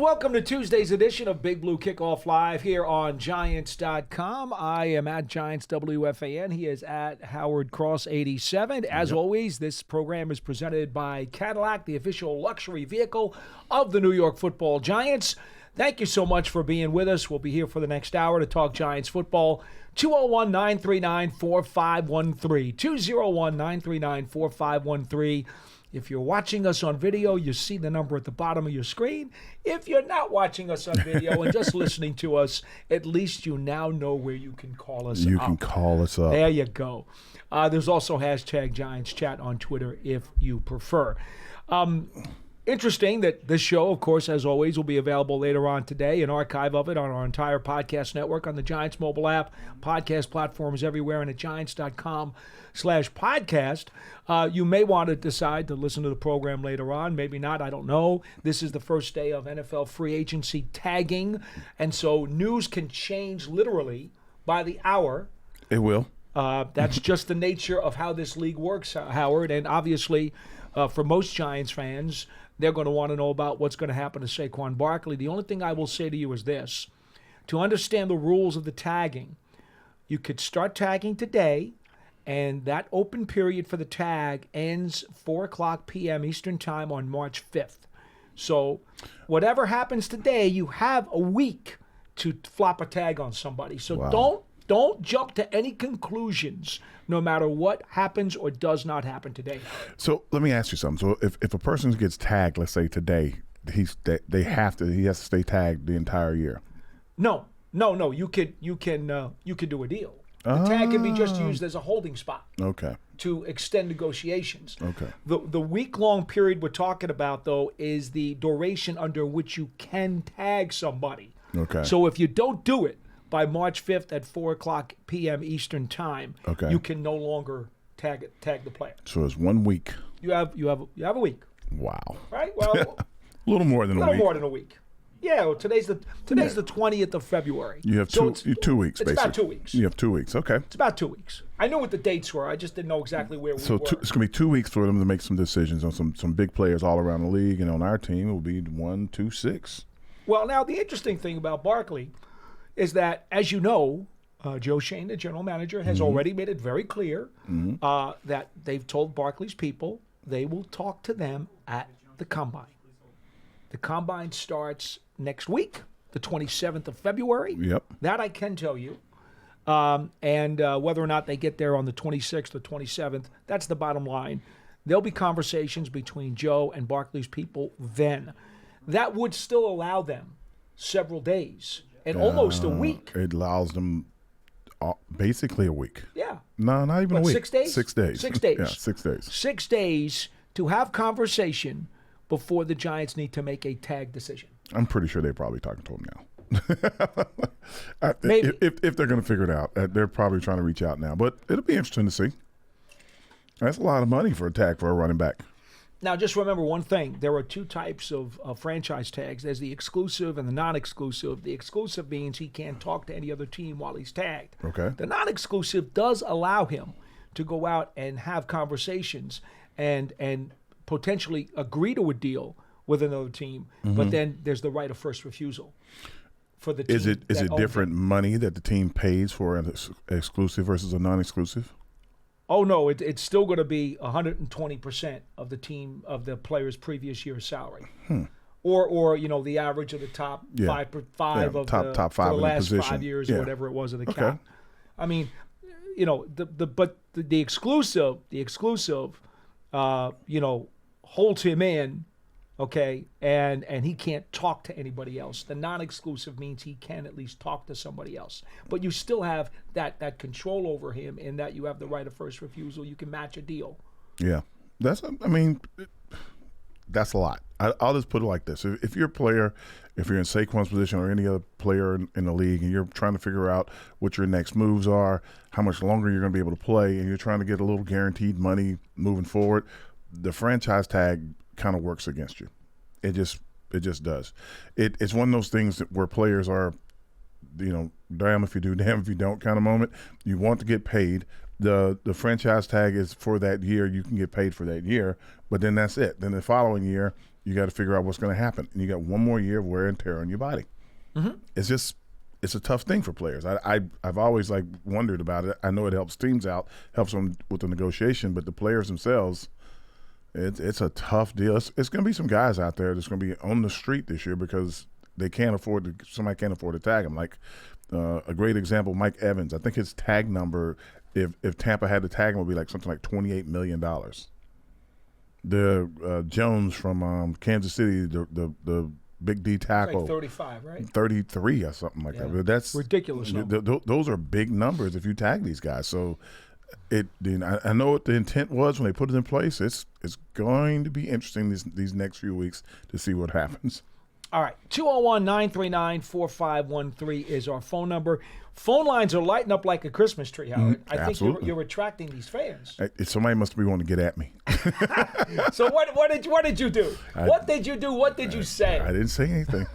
Welcome to Tuesday's edition of Big Blue Kickoff Live here on Giants.com. I am at Giants WFAN. He is at Howard Cross 87. As always, this program is presented by Cadillac, the official luxury vehicle of the New York Football Giants. Thank you so much for being with us. We'll be here for the next hour to talk Giants football. 201-939-4513. 201-939-4513. If you're watching us on video, you see the number at the bottom of your screen. If you're not watching us on video and just listening to us, at least you now know where you can call us up. You can call us up. There you go. There's also hashtag Giants Chat on Twitter if you prefer. Interesting that this show, of course, as always, will be available later on today, an archive of it on our entire podcast network on the Giants mobile app, podcast platforms everywhere, and at Giants.com/podcast. You may want to decide to listen to the program later on. Maybe not. I don't know. This is the first day of NFL free agency tagging, and so news can change literally by the hour. It will. That's just the nature of how this league works, Howard, and obviously for most Giants fans, they're going to want to know about what's going to happen to Saquon Barkley. The only thing I will say to you is this. To understand the rules of the tagging, you could start tagging today, and that open period for the tag ends 4 o'clock p.m. Eastern Time on March 5th. So whatever happens today, you have a week to flop a tag on somebody. So Don't jump to any conclusions, no matter what happens or does not happen today. So let me ask you something. So if a person gets tagged, let's say today, he has to stay tagged the entire year. No. You could do a deal. The tag can be just used as a holding spot. Okay. To extend negotiations. Okay. The week-long period we're talking about, though, is the duration under which you can tag somebody. Okay. So if you don't do it by March 5th at 4 o'clock p.m. Eastern Time, you can no longer tag the player. So it's 1 week. You have a week. Wow. Right? Well, a little more than a week. A little more than a week. Yeah. Well, today's the 20th of February. You have two weeks, basically. It's about 2 weeks. You have 2 weeks. Okay. It's about 2 weeks. I knew what the dates were. I just didn't know exactly where we were. So it's going to be 2 weeks for them to make some decisions on some big players all around the league, and on our team it will be 1, 2, 6. Well, now the interesting thing about Barkley is that, as you know, Joe Shane, the general manager, has already made it very clear that they've told Barkley's people they will talk to them at the Combine. The Combine starts next week, the 27th of February. Yep. That I can tell you. And whether or not they get there on the 26th or 27th, that's the bottom line. There'll be conversations between Joe and Barkley's people then. That would still allow them several days. And almost a week. It allows them basically a week. Yeah. No, not even a week. 6 days? 6 days. 6 days. Yeah, 6 days. 6 days to have conversation before the Giants need to make a tag decision. I'm pretty sure they're probably talking to him now. Maybe. If they're going to figure it out. They're probably trying to reach out now. But it'll be interesting to see. That's a lot of money for a tag for a running back. Now, just remember one thing. There are two types of franchise tags. There's the exclusive and the non-exclusive. The exclusive means he can't talk to any other team while he's tagged. Okay. The non-exclusive does allow him to go out and have conversations and potentially agree to a deal with another team, but then there's the right of first refusal for the team. Is it different money that the team pays for an exclusive versus a non-exclusive? Oh, no, it's still going to be 120% of the player's previous year's salary. Or the average of the top five of top five the in last the position. 5 years or whatever it was of the cap. I mean, the exclusive, holds him in, okay, and he can't talk to anybody else. The non-exclusive means he can at least talk to somebody else. But you still have that control over him in that you have the right of first refusal. You can match a deal. Yeah. That's a lot. I'll just put it like this. If you're a player, if you're in Saquon's position or any other player in the league and you're trying to figure out what your next moves are, how much longer you're going to be able to play, and you're trying to get a little guaranteed money moving forward, the franchise tag kind of works against you. It just does. It's one of those things where players are, damn if you do, damn if you don't kind of moment. You want to get paid. The franchise tag is for that year. You can get paid for that year, but then that's it. Then the following year, you got to figure out what's going to happen. And you got one more year of wear and tear on your body. Mm-hmm. It's a tough thing for players. I've always wondered about it. I know it helps teams out, helps them with the negotiation, but the players themselves, it's a tough deal. It's going to be some guys out there that's going to be on the street this year because somebody can't afford to tag them. Like a great example, Mike Evans. I think his tag number, if Tampa had to tag him, would be like something like $28 million. The Jones from Kansas City, the Big D tackle, like 35, right? 33 or something like that. But that's ridiculous. Those are big numbers if you tag these guys. So I know what the intent was when they put it in place. It's going to be interesting these next few weeks to see what happens. All right, 201-939-4513 is our phone number. Phone lines are lighting up like a Christmas tree, Howard. I think you're attracting these fans. Somebody must be wanting to get at me. So what did you do? What did you do? What did you say? I didn't say anything.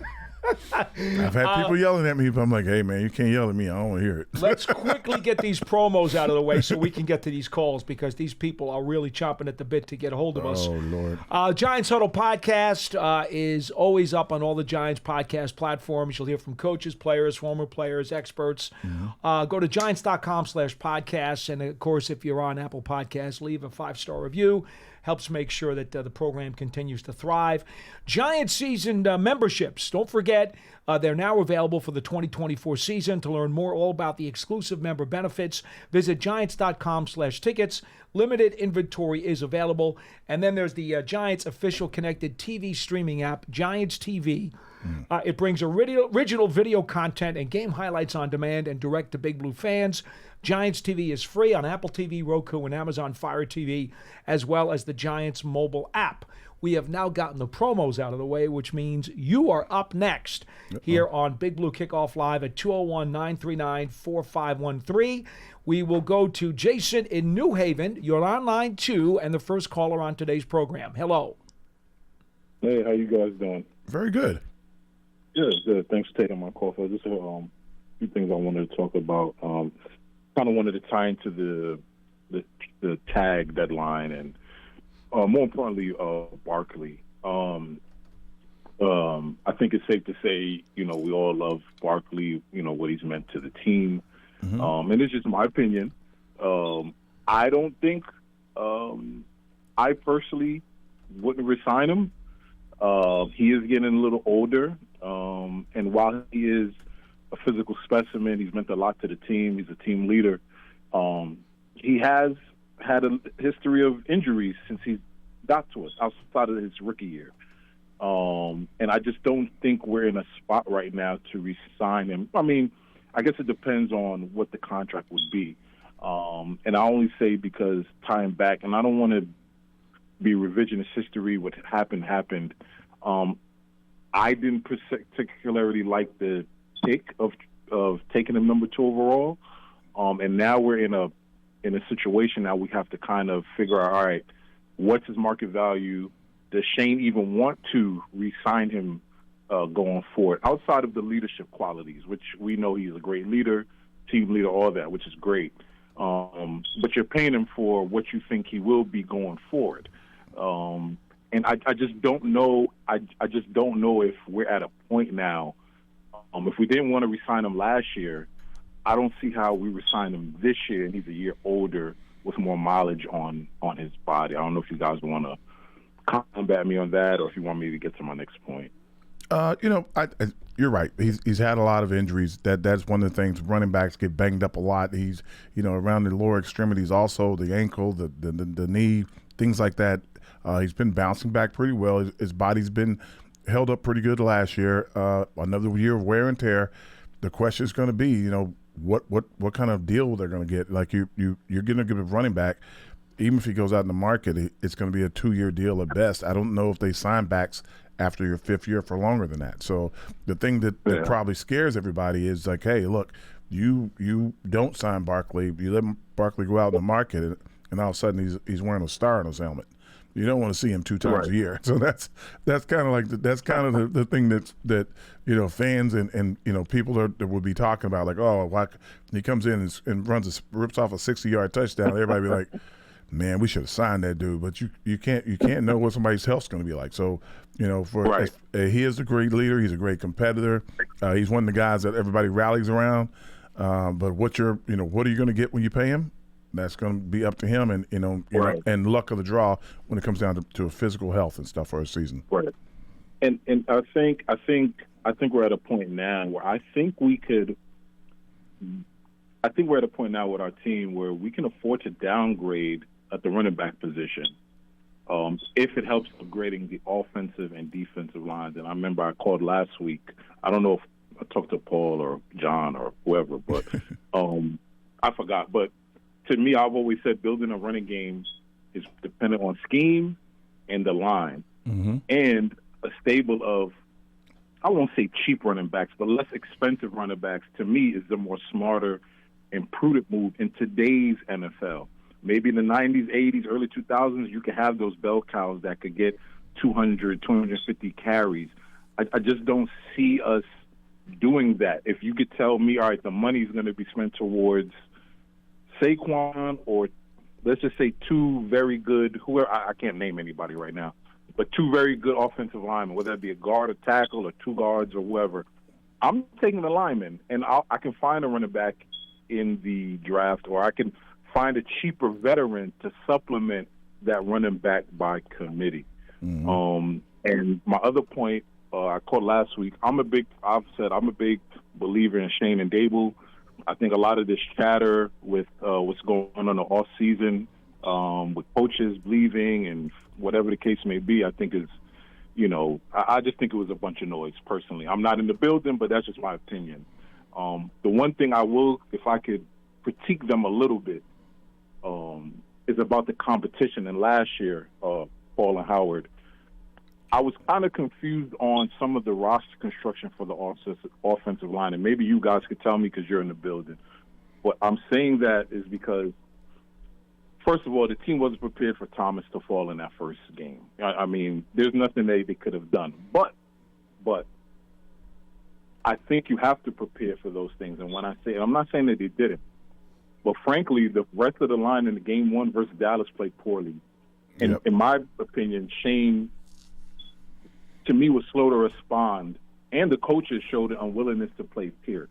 I've had people yelling at me, but I'm like, hey, man, you can't yell at me. I don't want to hear it. Let's quickly get these promos out of the way so we can get to these calls because these people are really chomping at the bit to get a hold of us. Oh, Lord. Giants Huddle Podcast is always up on all the Giants podcast platforms. You'll hear from coaches, players, former players, experts. Mm-hmm. Go to Giants.com/podcasts. And, of course, if you're on Apple Podcasts, leave a 5-star review. Helps make sure that the program continues to thrive. Giants season memberships. Don't forget, they're now available for the 2024 season. To learn more all about the exclusive member benefits, visit Giants.com/tickets. Limited inventory is available. And then there's the Giants official connected TV streaming app, Giants TV. It brings original video content and game highlights on demand and direct to Big Blue fans. Giants TV is free on Apple TV, Roku, and Amazon Fire TV, as well as the Giants mobile app. We have now gotten the promos out of the way, which means you are up next here on Big Blue Kickoff Live at 201-939-4513. We will go to Jason in New Haven. You're on line 2 and the first caller on today's program. Hello. Hey, how you guys doing? Very good. Good. Thanks for taking my call. So just a few things I wanted to talk about. Kind of wanted to tie into the tag deadline and more importantly, Barkley. I think it's safe to say, we all love Barkley, what he's meant to the team. Mm-hmm. And it's just my opinion. I don't think I personally wouldn't resign him. He is getting a little older. And while he is a physical specimen, he's meant a lot to the team. He's a team leader. He has had a history of injuries since he got to us outside of his rookie year. And I just don't think we're in a spot right now to re-sign him. I mean, I guess it depends on what the contract would be. And I only say because time back, and I don't want to be revisionist history. What happened. I didn't particularly like the pick of taking him number 2 overall. And now we're in a situation now we have to kind of figure out, all right, what's his market value? Does Shane even want to re-sign him going forward outside of the leadership qualities, which we know he's a great leader, team leader, all that, which is great. But you're paying him for what you think he will be going forward. And I just don't know. I just don't know if we're at a point now. If we didn't want to re-sign him last year, I don't see how we re-sign him this year, and he's a year older with more mileage on his body. I don't know if you guys want to combat me on that, or if you want me to get to my next point. You're right. He's had a lot of injuries. That's one of the things. Running backs get banged up a lot. He's around the lower extremities, also the ankle, the knee, things like that. He's been bouncing back pretty well. His body's been held up pretty good last year. Another year of wear and tear. The question is going to be, what kind of deal they're going to get. Like you're going to give a running back, even if he goes out in the market, it's going to be a 2-year deal at best. I don't know if they sign backs after your 5th year for longer than that. So the thing that probably scares everybody is like, hey, look, you don't sign Barkley. You let Barkley go out in the market, and all of a sudden he's wearing a star on his helmet. You don't want to see him 2 times a year. So that's kind of like the thing that fans and people that would be talking about, like, oh, why he comes in and rips off a 60-yard touchdown. Everybody be like, man, we should have signed that dude. But you can't know what somebody's health's going to be like. So, he is a great leader. He's a great competitor. He's one of the guys that everybody rallies around. But what are you going to get when you pay him? That's going to be up to him, and and luck of the draw when it comes down to physical health and stuff for a season. Right. And I think we're at a point now where I think we're at a point now with our team where we can afford to downgrade at the running back position if it helps upgrading the offensive and defensive lines. And I remember I called last week. I don't know if I talked to Paul or John or whoever, but I forgot. But to me, I've always said building a running game is dependent on scheme and the line, and a stable of, I won't say cheap running backs, but less expensive running backs, to me, is the more smarter and prudent move in today's NFL. Maybe in the 90s, 80s, early 2000s, you could have those bell cows that could get 200, 250 carries. I just don't see us doing that. If you could tell me, all right, the money's going to be spent towards Saquon, or let's just say two very good, whoever, I can't name anybody right now, but two very good offensive linemen, whether that be a guard, a tackle, or two guards, or whoever, I'm taking the lineman, and I can find a running back in the draft, or I can find a cheaper veteran to supplement that running back by committee. And my other point, I called last week, I'm a big believer in Shane and Dable. I think a lot of this chatter with what's going on in the off season, with coaches leaving and whatever the case may be, I think is, I just think it was a bunch of noise personally. I'm not in the building, but that's just my opinion. The one thing I will, if I could critique them a little bit, is about the competition. And last year, Paul and Howard, I was kind of confused on some of the roster construction for the offensive line, and maybe you guys could tell me because you're in the building. But I'm saying that is because, first of all, the team wasn't prepared for Thomas to fall in that first game. I mean, there's nothing they could have done. But I think you have to prepare for those things. And when I say, I'm not saying that they didn't, but frankly, the rest of the line in the game one versus Dallas played poorly. And in my opinion, Shane, to me, was slow to respond, and the coaches showed an unwillingness to play Peart.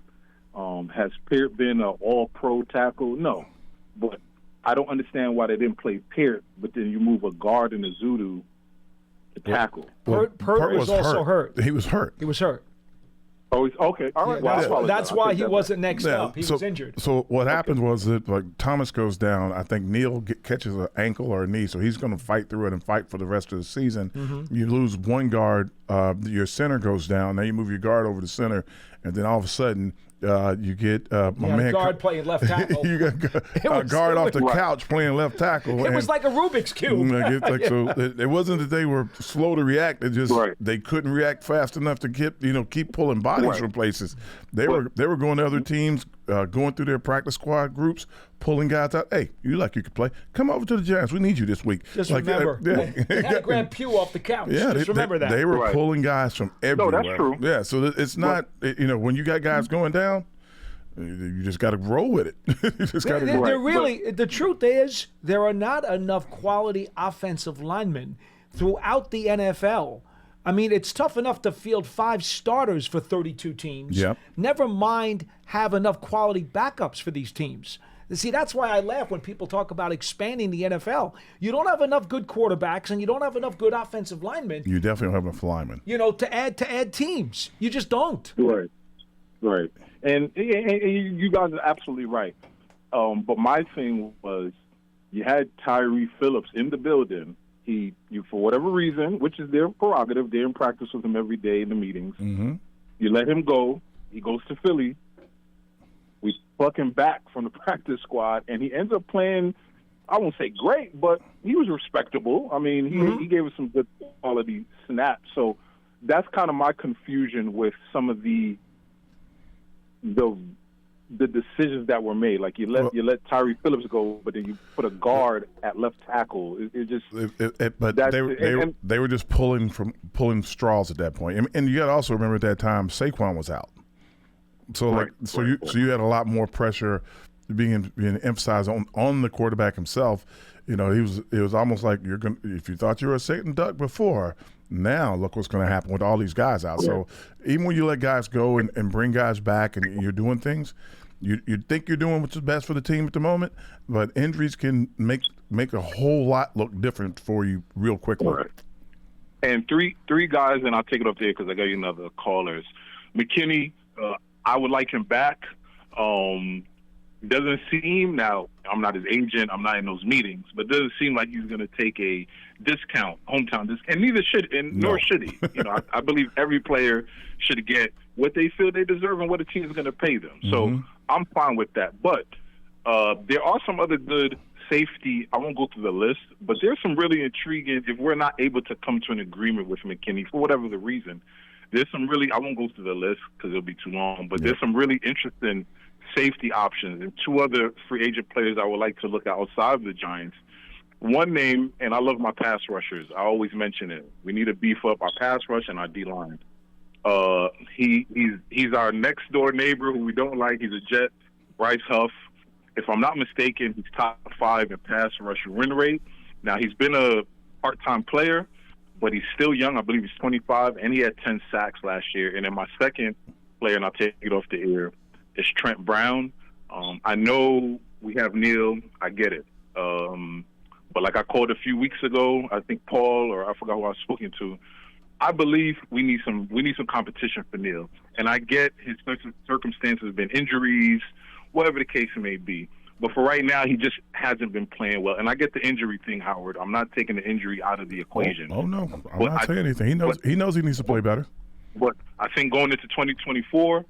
Has Peart been an all-pro tackle? No. But I don't understand why they didn't play Peart, but then you move a guard and a Zudu to tackle. Peart was also hurt. He was hurt. Oh, he's okay. All right. Yeah, well, that's why he wasn't next up. He was injured. So what happened was that Thomas goes down. I think Neal catches an ankle or a knee, so he's going to fight through it and fight for the rest of the season. You lose one guard, your center goes down. Now you move your guard over to center, and then all of a sudden you get guard playing left tackle. You got a guard off the couch playing left tackle. It was like a Rubik's Cube. So it wasn't that they were slow to react. It just they couldn't react fast enough to keep pulling bodies from places. They were going to other teams, going through their practice squad groups, pulling guys out. Hey, you could play. Come over to the Giants. We need you this week. Just remember, they had to grab Pugh off the couch. Yeah, just remember that. They were pulling guys from everywhere. No, that's true. Yeah, so it's not, when you got guys going down, you just got to roll with it. You just got to the truth is, there are not enough quality offensive linemen throughout the NFL. I mean, it's tough enough to field 5 starters for 32 teams. Yep. Never mind have enough quality backups for these teams. See, that's why I laugh when people talk about expanding the NFL. You don't have enough good quarterbacks, and you don't have enough good offensive linemen. You definitely don't have enough linemen. To add teams. You just don't. Right. And you guys are absolutely right. But my thing was, you had Tyree Phillips in the building. You for whatever reason, which is their prerogative, they're in practice with him every day in the meetings. You let him go. He goes to Philly. We pluck him back from the practice squad, and he ends up playing, I won't say great, but he was respectable. I mean, he gave us some good quality snaps. So that's kind of my confusion with some of the decisions that were made. Like you let Tyree Phillips go, but then you put a guard at left tackle. They were just pulling straws at that point. And you got to also remember at that time Saquon was out. So you had a lot more pressure being emphasized on the quarterback himself. You know, it was almost like if you thought you were a sitting duck before, now look what's going to happen with all these guys out. So even when you let guys go and bring guys back and you're doing things, you think you're doing what's best for the team at the moment, but injuries can make a whole lot look different for you real quickly. Right. And three guys, and I'll take it up there because I got you another callers. McKinney, I would like him back. Doesn't seem, now I'm not his agent, I'm not in those meetings, but doesn't seem like he's going to take a hometown discount, and neither should, nor should he. You know, I believe every player should get what they feel they deserve and what the team is going to pay them. So I'm fine with that. But there are some other good safety. I won't go through the list, but there's some really intriguing. If we're not able to come to an agreement with McKinney for whatever the reason, there's some really. I won't go through the list because it'll be too long. But there's some really interesting safety options and two other free agent players I would like to look at outside of the Giants. One name, and I love my pass rushers. I always mention it. We need to beef up our pass rush and our D-line. He's our next door neighbor who we don't like. He's a Jet, Bryce Huff. If I'm not mistaken, he's top 5 in pass rush win rate. Now, he's been a part-time player, but he's still young. I believe he's 25, and he had 10 sacks last year. And then my second player, and I'll take it off the air, is Trent Brown. I know we have Neil. I get it. But like I called a few weeks ago, I think Paul, or I forgot who I was speaking to, I believe we need some competition for Neil. And I get his circumstances have been injuries, whatever the case may be. But for right now, he just hasn't been playing well. And I get the injury thing, Howard. I'm not taking the injury out of the equation. Oh no, I'm not saying anything. He knows he needs to play better. But I think going into 2024,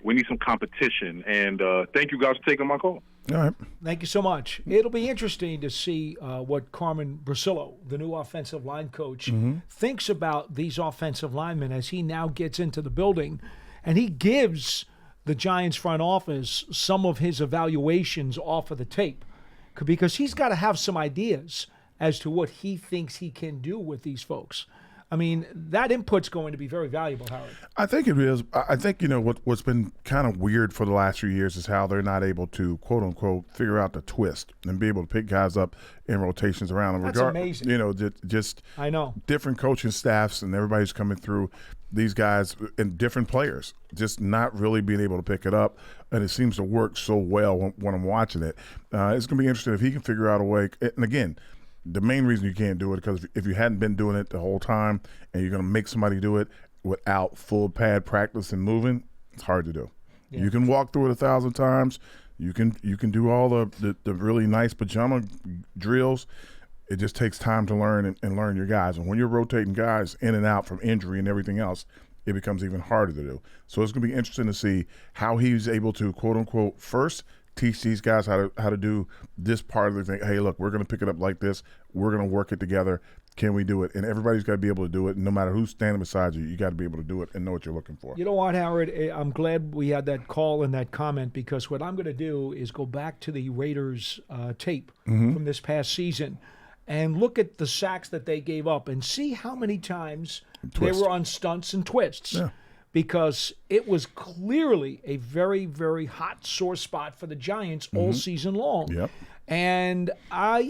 we need some competition. And thank you guys for taking my call. All right. Thank you so much. It'll be interesting to see what Carmen Brasillo, the new offensive line coach, thinks about these offensive linemen as he now gets into the building. And he gives the Giants front office some of his evaluations off of the tape, because he's got to have some ideas as to what he thinks he can do with these folks. I mean, that input's going to be very valuable, Howard. I think it is. I think, you know, what's been kind of weird for the last few years is how they're not able to, quote unquote, figure out the twist and be able to pick guys up in rotations around. And That's amazing. You know, just I know different coaching staffs and everybody's coming through, these guys and different players just not really being able to pick it up. And it seems to work so well when I'm watching it. It's going to be interesting if he can figure out a way. And again, the main reason you can't do it because if you hadn't been doing it the whole time and you're going to make somebody do it without full pad practice and moving, it's hard to do. Yeah. You can walk through it 1,000 times. You can do all the really nice pajama drills. It just takes time to learn and learn your guys. And when you're rotating guys in and out from injury and everything else, it becomes even harder to do. So it's going to be interesting to see how he's able to, quote unquote, first teach these guys how to do this part of the thing. Hey, look, we're going to pick it up like this. We're going to work it together. Can we do it? And everybody's got to be able to do it. And no matter who's standing beside you, you got to be able to do it and know what you're looking for. You know what, Howard? I'm glad we had that call and that comment, because what I'm going to do is go back to the Raiders tape from this past season and look at the sacks that they gave up and see how many times they were on stunts and twists. Yeah. Because it was clearly a very, very hot sore spot for the Giants all season long. Yep. And I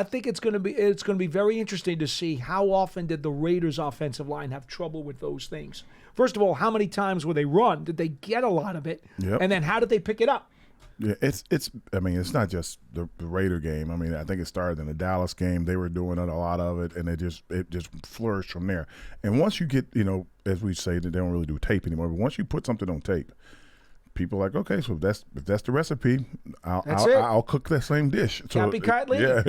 think it's going to be very interesting to see how often did the Raiders' offensive line have trouble with those things. First of all, how many times were they run? Did they get a lot of it? Yep. And then how did they pick it up? Yeah, it's. I mean, it's not just the Raider game. I mean, I think it started in the Dallas game. They were doing it, a lot of it, and it just flourished from there. And once you get, you know, as we say, they don't really do tape anymore. But once you put something on tape, people are like, okay, so if that's the recipe, I'll cook that same dish. So, Copycat yeah.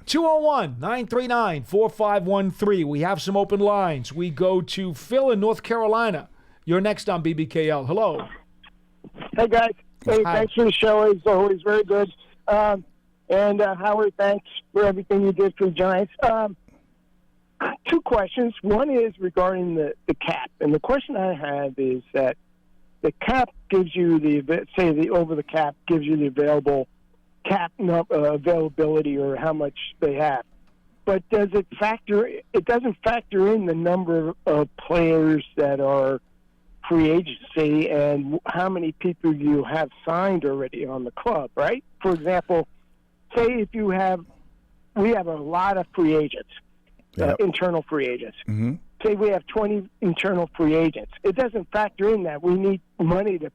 201-939-4513. We have some open lines. We go to Phil in North Carolina. You're next on BBKL. Hello. Hey, guys. Hey, thanks for the show. It's always very good. And Howard, thanks for everything you did for the Giants. Two questions. One is regarding the cap. And the question I have is that the cap gives you the over the cap gives you the available cap availability or how much they have. But does it doesn't factor in the number of players that are free agency and how many people you have signed already on the club, right? For example, say if we have a lot of free agents, internal free agents. Mm-hmm. Say we have 20 internal free agents. It doesn't factor in that we need money to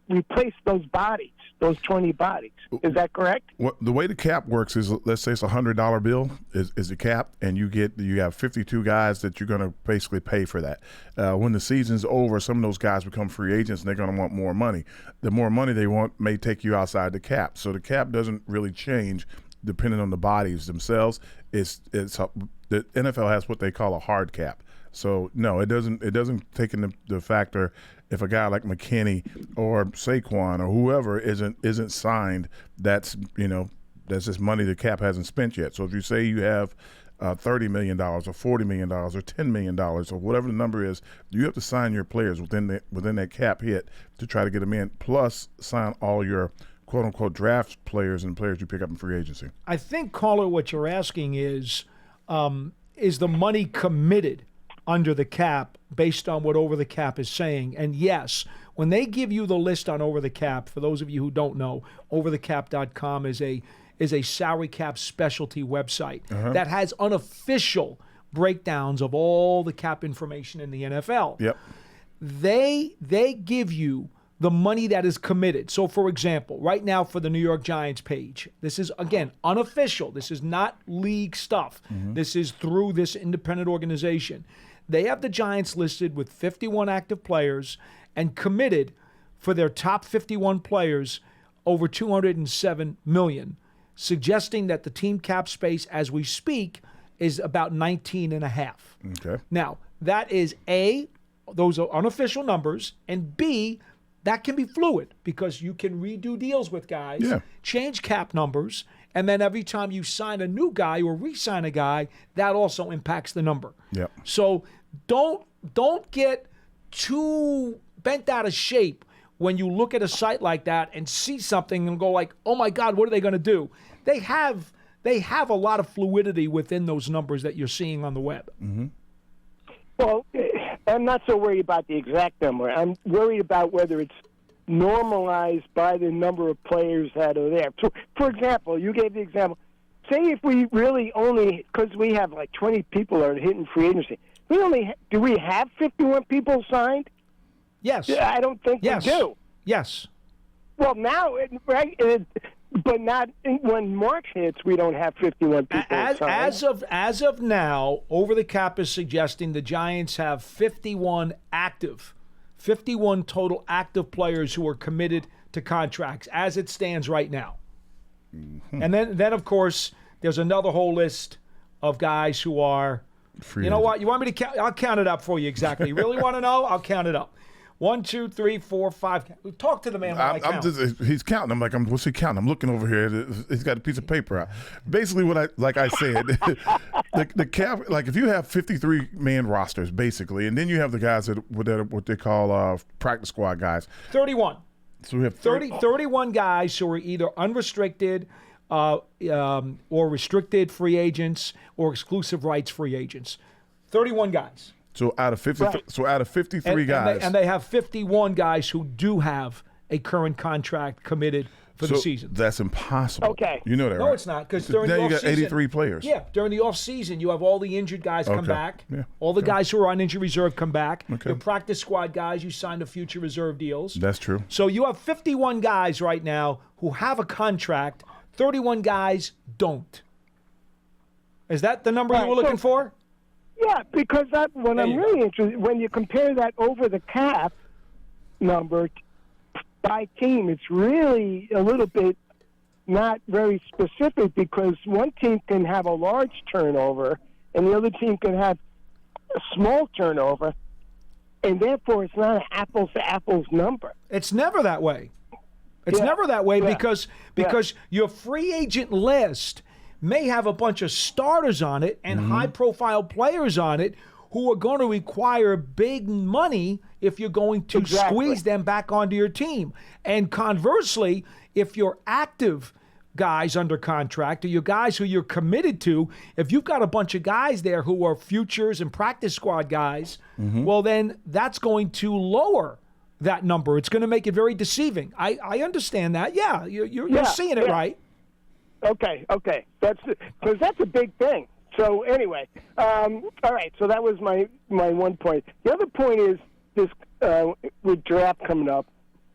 replace those bodies, those 20 bodies. Is that correct? The way the cap works is, let's say it's $100 bill is the cap, and you have 52 guys that you're going to basically pay for that. When the season's over, some of those guys become free agents, and they're going to want more money. The more money they want may take you outside the cap. So the cap doesn't really change depending on the bodies themselves. The NFL has what they call a hard cap. So no, it doesn't take into the factor if a guy like McKinney or Saquon or whoever isn't signed. That's just money the cap hasn't spent yet. So if you say you have $30 million or $40 million or $10 million or whatever the number is, you have to sign your players within that cap hit to try to get them in, plus sign all your quote-unquote draft players and players you pick up in free agency. I think, caller, what you're asking is the money committed under the cap based on what Over the Cap is saying? And yes, when they give you the list on Over the Cap, for those of you who don't know, overthecap.com is a salary cap specialty website that has unofficial breakdowns of all the cap information in the NFL. Yep. They give you the money that is committed. So, for example, right now for the New York Giants page, this is, again, unofficial. This is not league stuff. This is through this independent organization. They have the Giants listed with 51 active players and committed for their top 51 players over $207 million, suggesting that the team cap space as we speak is about 19.5. Okay. Now, that is A, those are unofficial numbers, and B, that can be fluid because you can redo deals with guys, change cap numbers, and then every time you sign a new guy or re-sign a guy, that also impacts the number. Yep. So don't get too bent out of shape when you look at a site like that and see something and go like, oh my God, what are they going to do? They have a lot of fluidity within those numbers that you're seeing on the web. Mm-hmm. Well, I'm not so worried about the exact number. I'm worried about whether it's normalized by the number of players that are there. So, for example, you gave the example. Say if we really only, because we have like 20 people that are hitting free agency, do we have 51 people signed? Yes. I don't think we do. Yes. Well, now, but not when March hits, we don't have 51 people signed. As of now, Over the Cap is suggesting the Giants have 51 total active players who are committed to contracts as it stands right now. Mm-hmm. And then of course, there's another whole list of guys who are free. You know what? You want me to count? I'll count it up for you exactly. You really want to know? I'll count it up. 1, 2, 3, 4, 5. Talk to the man while I count. He's counting. I'm like, what's he counting? I'm looking over here. He's got a piece of paper out. Basically, like I said, the cap, like if you have 53-man rosters, basically, and then you have the guys that are what they call practice squad guys. 31. So we have 31 guys who are either unrestricted or restricted free agents or exclusive rights free agents. 31 guys. So out of 53 guys, and they have 51 guys who do have a current contract committed for the season. That's impossible. Okay, you know that, no, right? it's not, because during the you off got 83 players. Yeah, during the off season, you have all the injured guys come back. Yeah. All the guys who are on injury reserve come back. Okay. Your practice squad guys, you signed the future reserve deals. That's true. So you have 51 guys right now who have a contract. 31 guys don't. Is that the number you were looking for? Yeah, because I'm really interested, when you compare that over the cap number by team, it's really a little bit not very specific because one team can have a large turnover and the other team can have a small turnover, and therefore it's not an apples-to-apples number. It's never that way. It's never that way because your free agent list may have a bunch of starters on it and high-profile players on it who are going to require big money if you're going to squeeze them back onto your team. And conversely, if your active guys under contract or your guys who you're committed to, if you've got a bunch of guys there who are futures and practice squad guys, well, then that's going to lower that number. It's going to make it very deceiving. I understand that. Yeah, you're seeing it right. Okay. That's because that's a big thing. So anyway, all right. So that was my one point. The other point is this with draft coming up.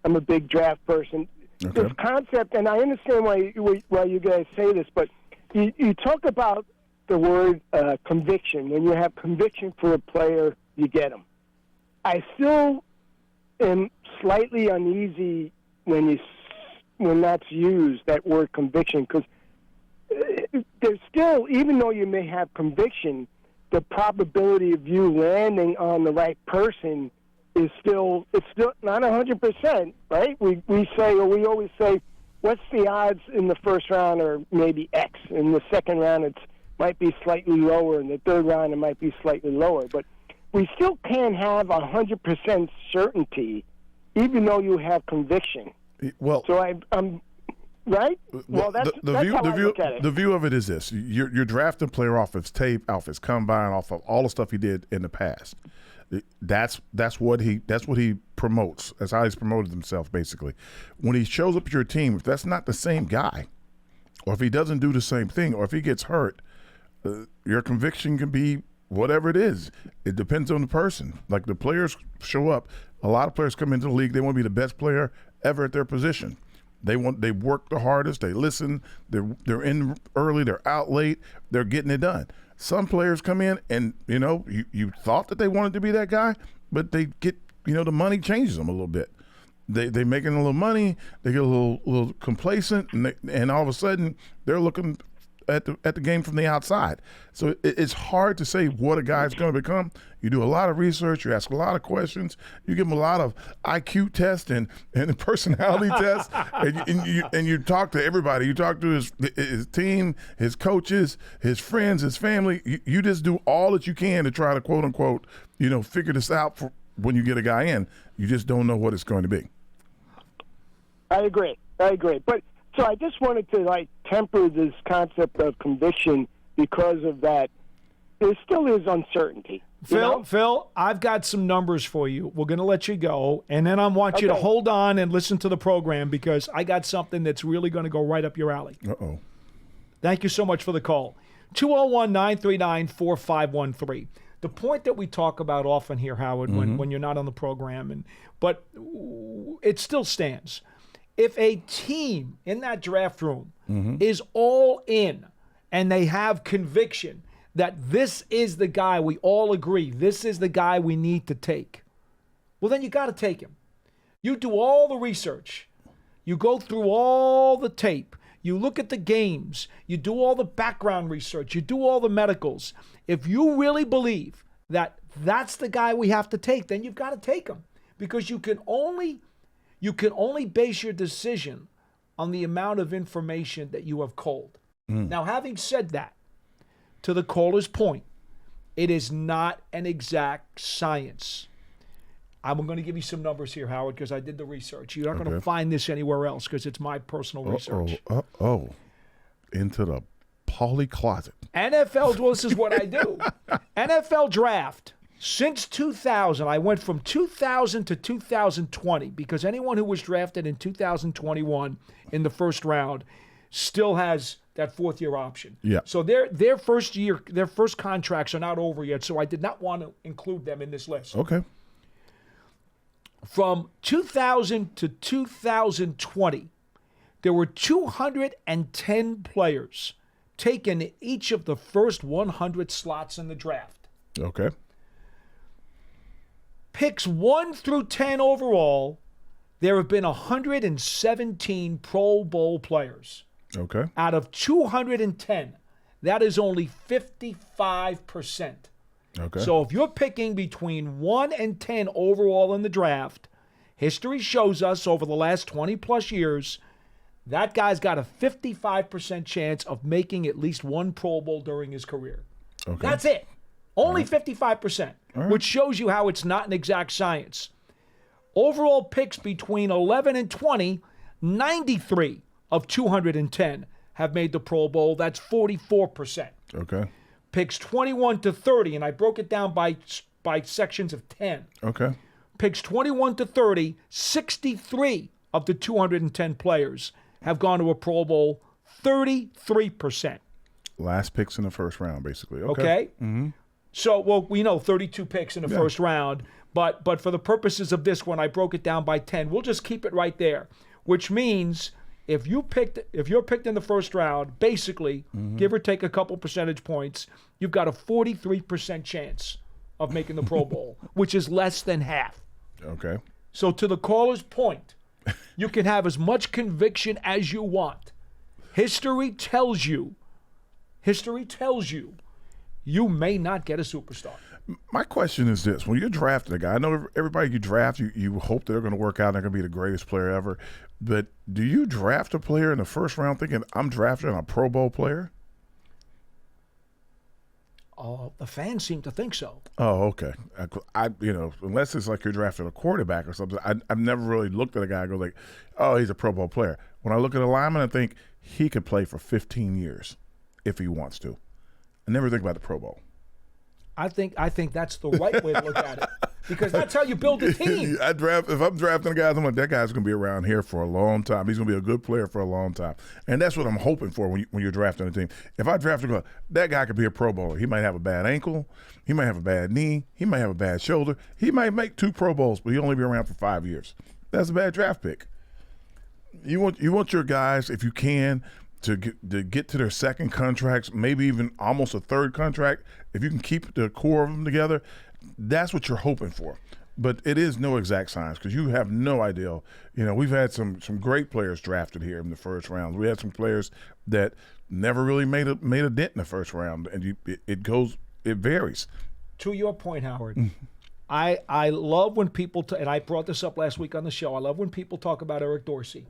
I'm a big draft person. Okay. This concept, and I understand why you guys say this, but you talk about the word conviction. When you have conviction for a player, you get them. I still am slightly uneasy when that's used, that word conviction, because there's still, even though you may have conviction, the probability of you landing on the right person is still not 100%, right? We always say, what's the odds in the first round or maybe X? In the second round, it might be slightly lower. In the third round, it might be slightly lower. But we still can't have 100% certainty, even though you have conviction. Well, so I'm right. Well, that's how I look at it. The view of it is this: you're drafting a player off his tape, off his combine, off of all the stuff he did in the past. That's what he promotes. That's how he's promoted himself, basically. When he shows up to your team, if that's not the same guy, or if he doesn't do the same thing, or if he gets hurt, your conviction can be whatever it is. It depends on the person. Like the players show up. A lot of players come into the league. They want to be the best player ever at their position. They work the hardest. They listen. They're in early. They're out late. They're getting it done. Some players come in and, you thought that they wanted to be that guy, but they get, the money changes them a little bit. They making a little money, they get a little complacent, and all of a sudden they're looking at the game from the outside. So it's hard to say what a guy's going to become. You do a lot of research, you ask a lot of questions, you give him a lot of IQ tests and personality tests, and you talk to everybody. You talk to his team, his coaches, his friends, his family. You just do all that you can to try to quote unquote, figure this out for when you get a guy in. You just don't know what it's going to be. I agree. But so I just wanted to temper this concept of conviction because of that. There still is uncertainty. Phil, I've got some numbers for you. We're going to let you go, and then I want you to hold on and listen to the program because I got something that's really going to go right up your alley. Uh-oh. Thank you so much for the call. 201-939-4513. The point that we talk about often here, Howard, when you're not on the program, but it still stands. If a team in that draft room is all in and they have conviction that this is the guy, we all agree, this is the guy we need to take, well, then you got to take him. You do all the research. You go through all the tape. You look at the games. You do all the background research. You do all the medicals. If you really believe that that's the guy we have to take, then you've got to take him because you can only base your decision on the amount of information that you have culled. Now, having said that, to the caller's point, it is not an exact science. I'm going to give you some numbers here, Howard, because I did the research. You're not going to find this anywhere else because it's my personal research. Into the Pauly closet. NFL, well, this is what I do. NFL draft. Since 2000, I went from 2000 to 2020 because anyone who was drafted in 2021 in the first round still has that fourth-year option. Yeah. So their first contracts are not over yet, so I did not want to include them in this list. Okay. From 2000 to 2020, there were 210 players taken in each of the first 100 slots in the draft. Okay. Picks 1 through 10 overall, there have been 117 Pro Bowl players. Okay. Out of 210, that is only 55%. Okay. So if you're picking between 1 and 10 overall in the draft, history shows us over the last 20 plus years, that guy's got a 55% chance of making at least one Pro Bowl during his career. Okay. That's it. Only 55%, which shows you how it's not an exact science. Overall picks between 11 and 20, 93 of 210 have made the Pro Bowl. That's 44%. Okay. Picks 21 to 30, and I broke it down by sections of 10. Okay. Picks 21 to 30, 63 of the 210 players have gone to a Pro Bowl, 33%. Last picks in the first round, basically. Okay? Mm-hmm. So, well, we know 32 picks in the first round, but for the purposes of this one, I broke it down by 10. We'll just keep it right there, which means if you're picked in the first round, basically, give or take a couple percentage points, you've got a 43% chance of making the Pro Bowl, which is less than half. Okay. So to the caller's point, you can have as much conviction as you want. History tells you you may not get a superstar. My question is this. When you're drafting a guy, I know everybody you draft, you hope they're going to work out and they're going to be the greatest player ever. But do you draft a player in the first round thinking, I'm drafting a Pro Bowl player? The fans seem to think so. Oh, okay. Unless it's like you're drafting a quarterback or something, I've never really looked at a guy and go like, oh, he's a Pro Bowl player. When I look at a lineman, I think he could play for 15 years if he wants to. I never think about the Pro Bowl. I think that's the right way to look at it, because that's how you build a team. If I'm drafting a guy, I'm like, that guy's going to be around here for a long time. He's going to be a good player for a long time, and that's what I'm hoping for when you're drafting a team. If I draft a guy, that guy could be a Pro Bowler. He might have a bad ankle, he might have a bad knee, he might have a bad shoulder, he might make 2 Pro Bowls, but he'll only be around for 5 years. That's a bad draft pick. You want your guys, if you can, to get to their second contracts, maybe even almost a third contract. If you can keep the core of them together, that's what you're hoping for. But it is no exact science, because you have no idea. We've had some great players drafted here in the first round. We had some players that never really made a dent in the first round, and it varies. To your point, Howard, I love when people and I brought this up last week on the show. I love when people talk about Eric Dorsey,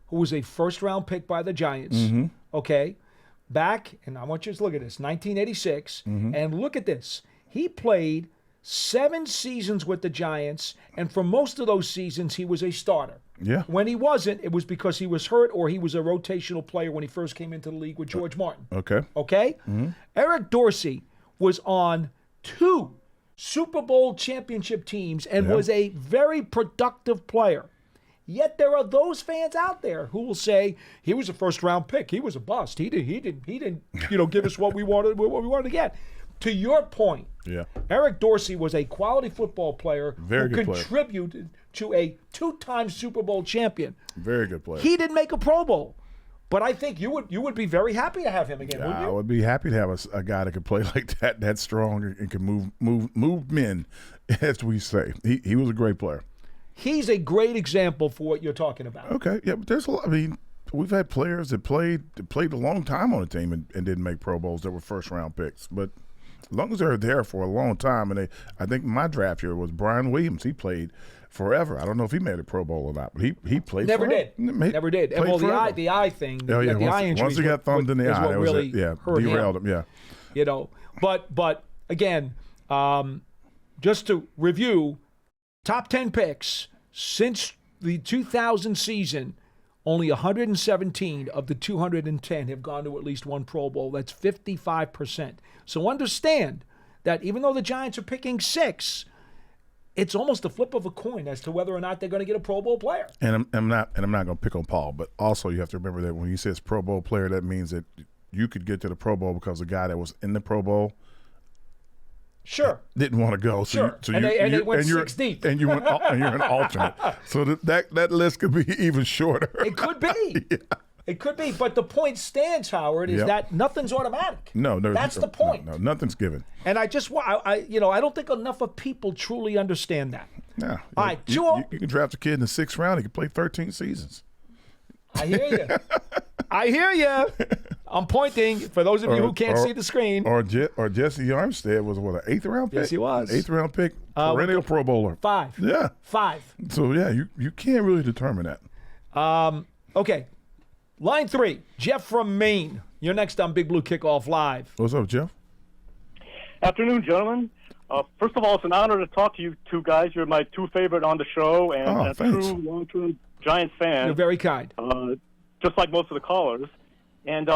who was a first-round pick by the Giants, okay? Back, and I want you to look at this, 1986, and look at this. He played 7 seasons with the Giants, and for most of those seasons, he was a starter. Yeah. When he wasn't, it was because he was hurt or he was a rotational player when he first came into the league with George Martin. Okay. Okay? Eric Dorsey was on 2 Super Bowl championship teams and was a very productive player. Yet there are those fans out there who will say he was a first-round pick. He was a bust. He didn't give us what we wanted to get. To your point, Eric Dorsey was a quality football player who contributed to a 2-time Super Bowl champion. Very good player. He didn't make a Pro Bowl, but I think you would be very happy to have him again, wouldn't you? I would be happy to have a guy that could play like that strong and can move men, as we say. He was a great player. He's a great example for what you're talking about. Okay, yeah, but there's a lot. I mean, we've had players that played a long time on a team and didn't make Pro Bowls that were first-round picks. But as long as they're there for a long time, and I think my draft year was Brian Williams. He played forever. I don't know if he made a Pro Bowl or not, but he played Never forever. Never did. And well, the eye thing, the eye injury. Once he got thumbed in the eye, that really derailed him. Yeah. But again, just to review, top 10 picks since the 2000 season, only 117 of the 210 have gone to at least 1 Pro Bowl. That's 55%. So understand that even though the Giants are picking 6, it's almost a flip of a coin as to whether or not they're going to get a Pro Bowl player. And I'm not going to pick on Paul, but also you have to remember that when he says Pro Bowl player, that means that you could get to the Pro Bowl because the guy that was in the Pro Bowl didn't want to go. So they went 6 deep. And you're an alternate. So that list could be even shorter. It could be. Yeah. It could be. But the point stands, Howard, is that nothing's automatic. No, that's the point. No, nothing's given. And I don't think enough of people truly understand that. Yeah. All right, you can draft a kid in the 6th round. He can play 13 seasons. I hear you. I'm pointing for those of you who can't see the screen. Or Jesse Armstead was an 8th round pick? Yes, he was. 8th round pick, perennial Pro Bowler. 5. Yeah. 5. So yeah, you can't really determine that. Okay. Line 3, Jeff from Maine. You're next on Big Blue Kickoff Live. What's up, Jeff? Afternoon, gentlemen. First of all, it's an honor to talk to you 2 guys. You're my 2 favorite on the show, and a true long-term Giants fan. You're very kind. Just like most of the callers. And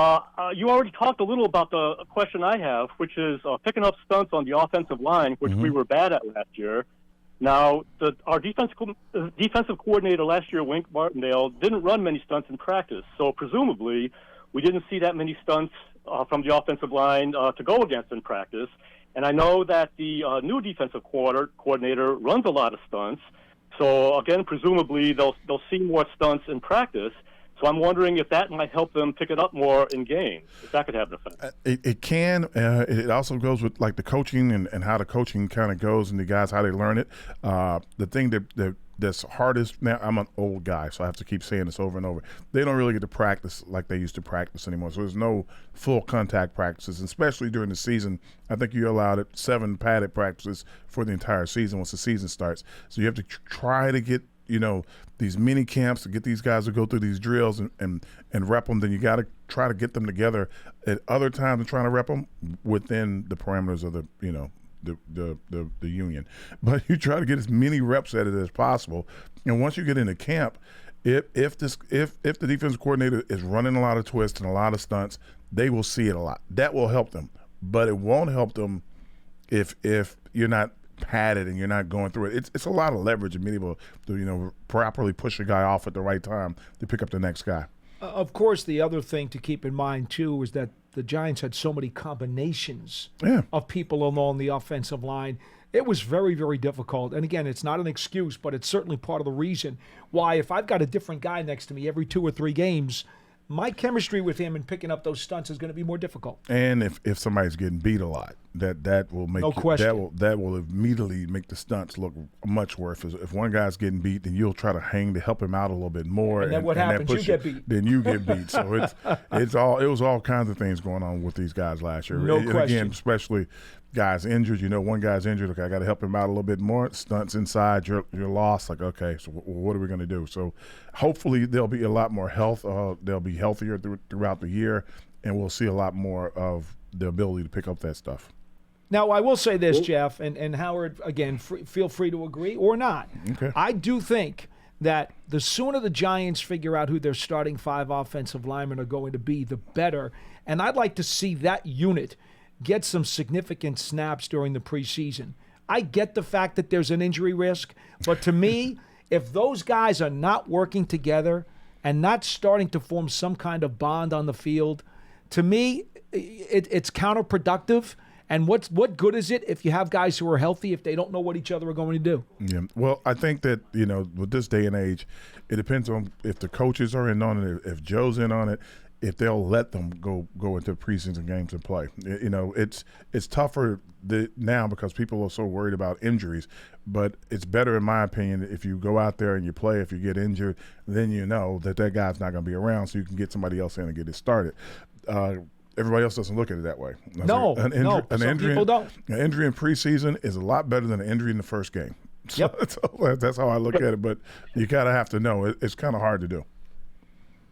you already talked a little about the question I have, which is picking up stunts on the offensive line, which we were bad at last year. Now, our defensive coordinator last year, Wink Martindale, didn't run many stunts in practice. So presumably, we didn't see that many stunts from the offensive line to go against in practice. And I know that the new defensive coordinator runs a lot of stunts. So again, presumably they'll see more stunts in practice. So I'm wondering if that might help them pick it up more in games, if that could have an effect. It can. It also goes with like the coaching and how the coaching kind of goes and the guys, how they learn it. The thing that's hardest now, I'm an old guy, so I have to keep saying this over and over. They don't really get to practice like they used to practice anymore. So there's no full contact practices, especially during the season. I think you're allowed 7 padded practices for the entire season once the season starts. So you have to try to get, these mini camps to get these guys to go through these drills and rep them. Then you got to try to get them together at other times and trying to rep them within the parameters of the union. But you try to get as many reps at it as possible. And once you get into camp, if the defensive coordinator is running a lot of twists and a lot of stunts, they will see it a lot. That will help them. But it won't help them if you're not padded and you're not going through it. It's a lot of leverage and being able to properly push a guy off at the right time to pick up the next guy. Of course, the other thing to keep in mind too is that the Giants had so many combinations of people along the offensive line. It was very, very difficult. And again, it's not an excuse, but it's certainly part of the reason why if I've got a different guy next to me every 2 or 3 games, my chemistry with him and picking up those stunts is going to be more difficult. And if somebody's getting beat a lot, that will make that will immediately make the stunts look much worse. If one guy's getting beat, then you'll try to hang to help him out a little bit more. And then what happens? You get beat. Then you get beat. So it was all kinds of things going on with these guys last year. No question. Again, especially guys injured. One guy's injured. Okay, I got to help him out a little bit more. Stunts inside, you're lost. Like, okay, so what are we going to do? So hopefully there'll be a lot more health. They'll be healthier throughout the year, and we'll see a lot more of the ability to pick up that stuff. Now, I will say this, Jeff, and Howard, again, feel free to agree or not. Okay. I do think that the sooner the Giants figure out who their starting 5 offensive linemen are going to be, the better. And I'd like to see that unit get some significant snaps during the preseason. I get the fact that there's an injury risk, but to me, if those guys are not working together and not starting to form some kind of bond on the field, to me, it's counterproductive. And what good is it if you have guys who are healthy if they don't know what each other are going to do? Yeah. Well, I think that, with this day and age, it depends on if the coaches are in on it, if Joe's in on it, if they'll let them go into preseason games and play. It's tougher now because people are so worried about injuries, but it's better, in my opinion, if you go out there and you play. If you get injured, then you know that guy's not going to be around, so you can get somebody else in and get it started. Everybody else doesn't look at it that way. No, some people don't. An injury in preseason is a lot better than an injury in the first game. So, that's how I look at it, but you gotta have to know. It's kind of hard to do.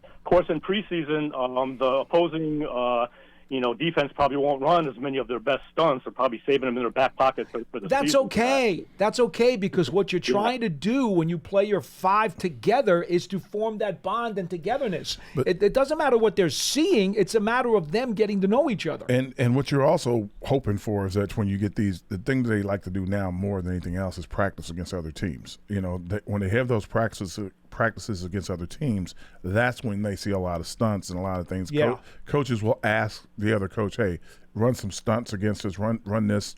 Of course, in preseason, the opposing defense probably won't run as many of their best stunts. They're probably saving them in their back pocket for the That's season. okay. That's okay because what you're trying to do when you play your 5 together is to form that bond and togetherness. It doesn't matter what they're seeing. It's a matter of them getting to know each other. And what you're also hoping for is that when you get the thing that they like to do now more than anything else is practice against other teams. When they have those practices against other teams, that's when they see a lot of stunts and a lot of things. Yeah. Coaches will ask the other coach, hey, run some stunts against us, run this,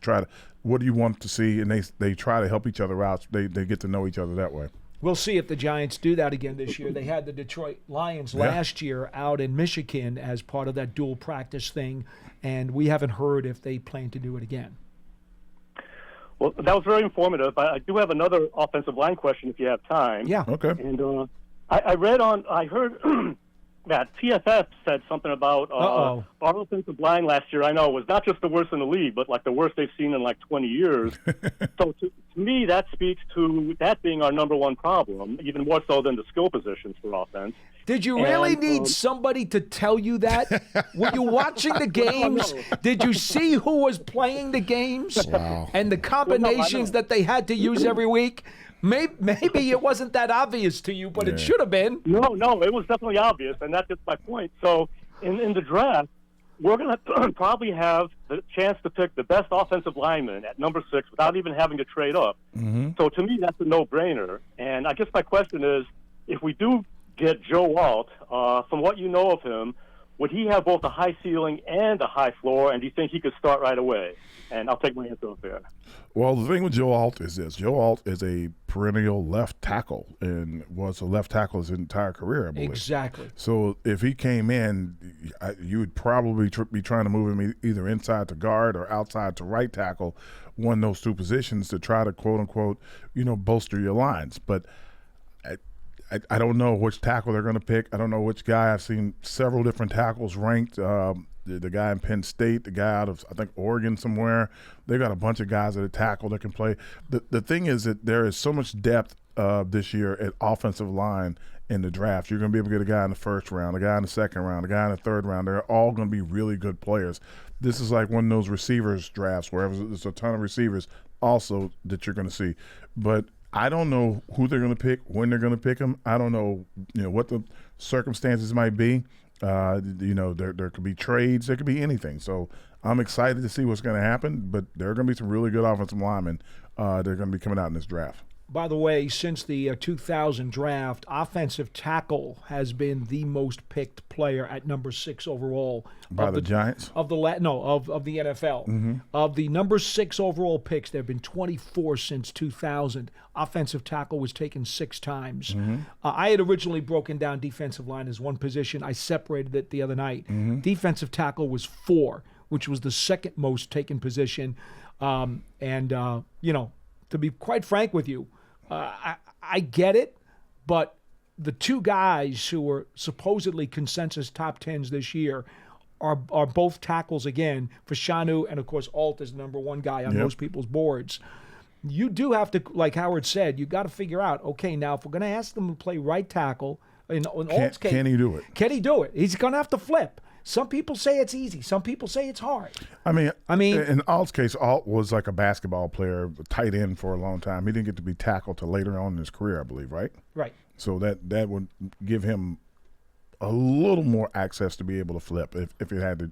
what do you want to see? And they try to help each other out. They get to know each other that way. We'll see if the Giants do that again this year. They had the Detroit Lions last year out in Michigan as part of that dual practice thing, and we haven't heard if they plan to do it again. Well, that was very informative. I do have another offensive line question if you have time. Yeah. Okay. And I heard that TFF said something about our offensive line last year. I know it was not just the worst in the league, but like the worst they've seen in like 20 years. So to me, that speaks to that being our number one problem, even more so than the skill positions for offense. Did you really need somebody to tell you that? Were you watching the games? No. Did you see who was playing the games? Wow. And the combinations that they had to use every week? Maybe it wasn't that obvious to you, but it should have been. No, it was definitely obvious, and that's just my point. So in the draft, we're going to probably have the chance to pick the best offensive lineman at number 6 without even having to trade up. Mm-hmm. So to me, that's a no-brainer. And I guess my question is, if we do get Joe Alt, from what you know of him, would he have both a high ceiling and a high floor, and do you think he could start right away? And I'll take my answer up there. Well, the thing with Joe Alt is this. Joe Alt is a perennial left tackle and was a left tackle his entire career, I believe. Exactly. So if he came in, you would probably be trying to move him either inside to guard or outside to right tackle, one of those two positions to try to, quote-unquote, bolster your lines. But I don't know which tackle they're going to pick. I don't know which guy. I've seen several different tackles ranked. The guy in Penn State, the guy out of, I think, Oregon somewhere. They got a bunch of guys at a tackle that can play. The thing is that there is so much depth this year at offensive line in the draft. You're going to be able to get a guy in the first round, a guy in the second round, a guy in the third round. They're all going to be really good players. This is like one of those receivers drafts where there's a ton of receivers also that you're going to see. But I don't know who they're going to pick, when they're going to pick them. I don't know, what the circumstances might be. There could be trades. There could be anything. So I'm excited to see what's going to happen. But there are going to be some really good offensive linemen that are going to be coming out in this draft. By the way, since the 2000 draft, offensive tackle has been the most picked player at number 6 overall. By the Giants? Of the NFL. Mm-hmm. Of the number 6 overall picks, there have been 24 since 2000. Offensive tackle was taken 6 times. Mm-hmm. I had originally broken down defensive line as one position. I separated it the other night. Mm-hmm. Defensive tackle was 4, which was the second most taken position. To be quite frank with you, I get it, but the 2 guys who were supposedly consensus top 10s this year are both tackles again. Fashanu and, of course, Alt is the number 1 guy on most people's boards. You do have to, like Howard said, you got to figure out, okay, now if we're going to ask them to play right tackle, in Alt's case, can he do it? Can he do it? He's going to have to flip. Some people say it's easy. Some people say it's hard. I mean, in Alt's case, Alt was like a basketball player, tight end for a long time. He didn't get to be tackled till later on in his career, I believe, right? Right. So that would give him a little more access to be able to flip if you had to.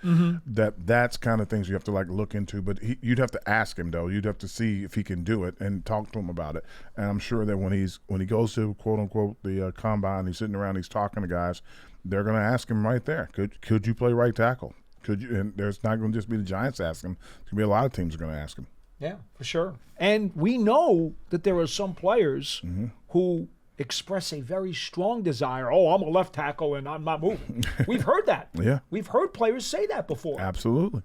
Mm-hmm. That's kind of things you have to look into. But you'd have to ask him though. You'd have to see if he can do it and talk to him about it. And I'm sure that when he goes to quote unquote the combine, he's sitting around, he's talking to guys. They're going to ask him right there. Could you play right tackle? Could you? And there's not going to just be the Giants asking him. There's going to be a lot of teams are going to ask him. Yeah, for sure. And we know that there are some players who express a very strong desire. Oh, I'm a left tackle and I'm not moving. We've heard that. Yeah. We've heard players say that before. Absolutely.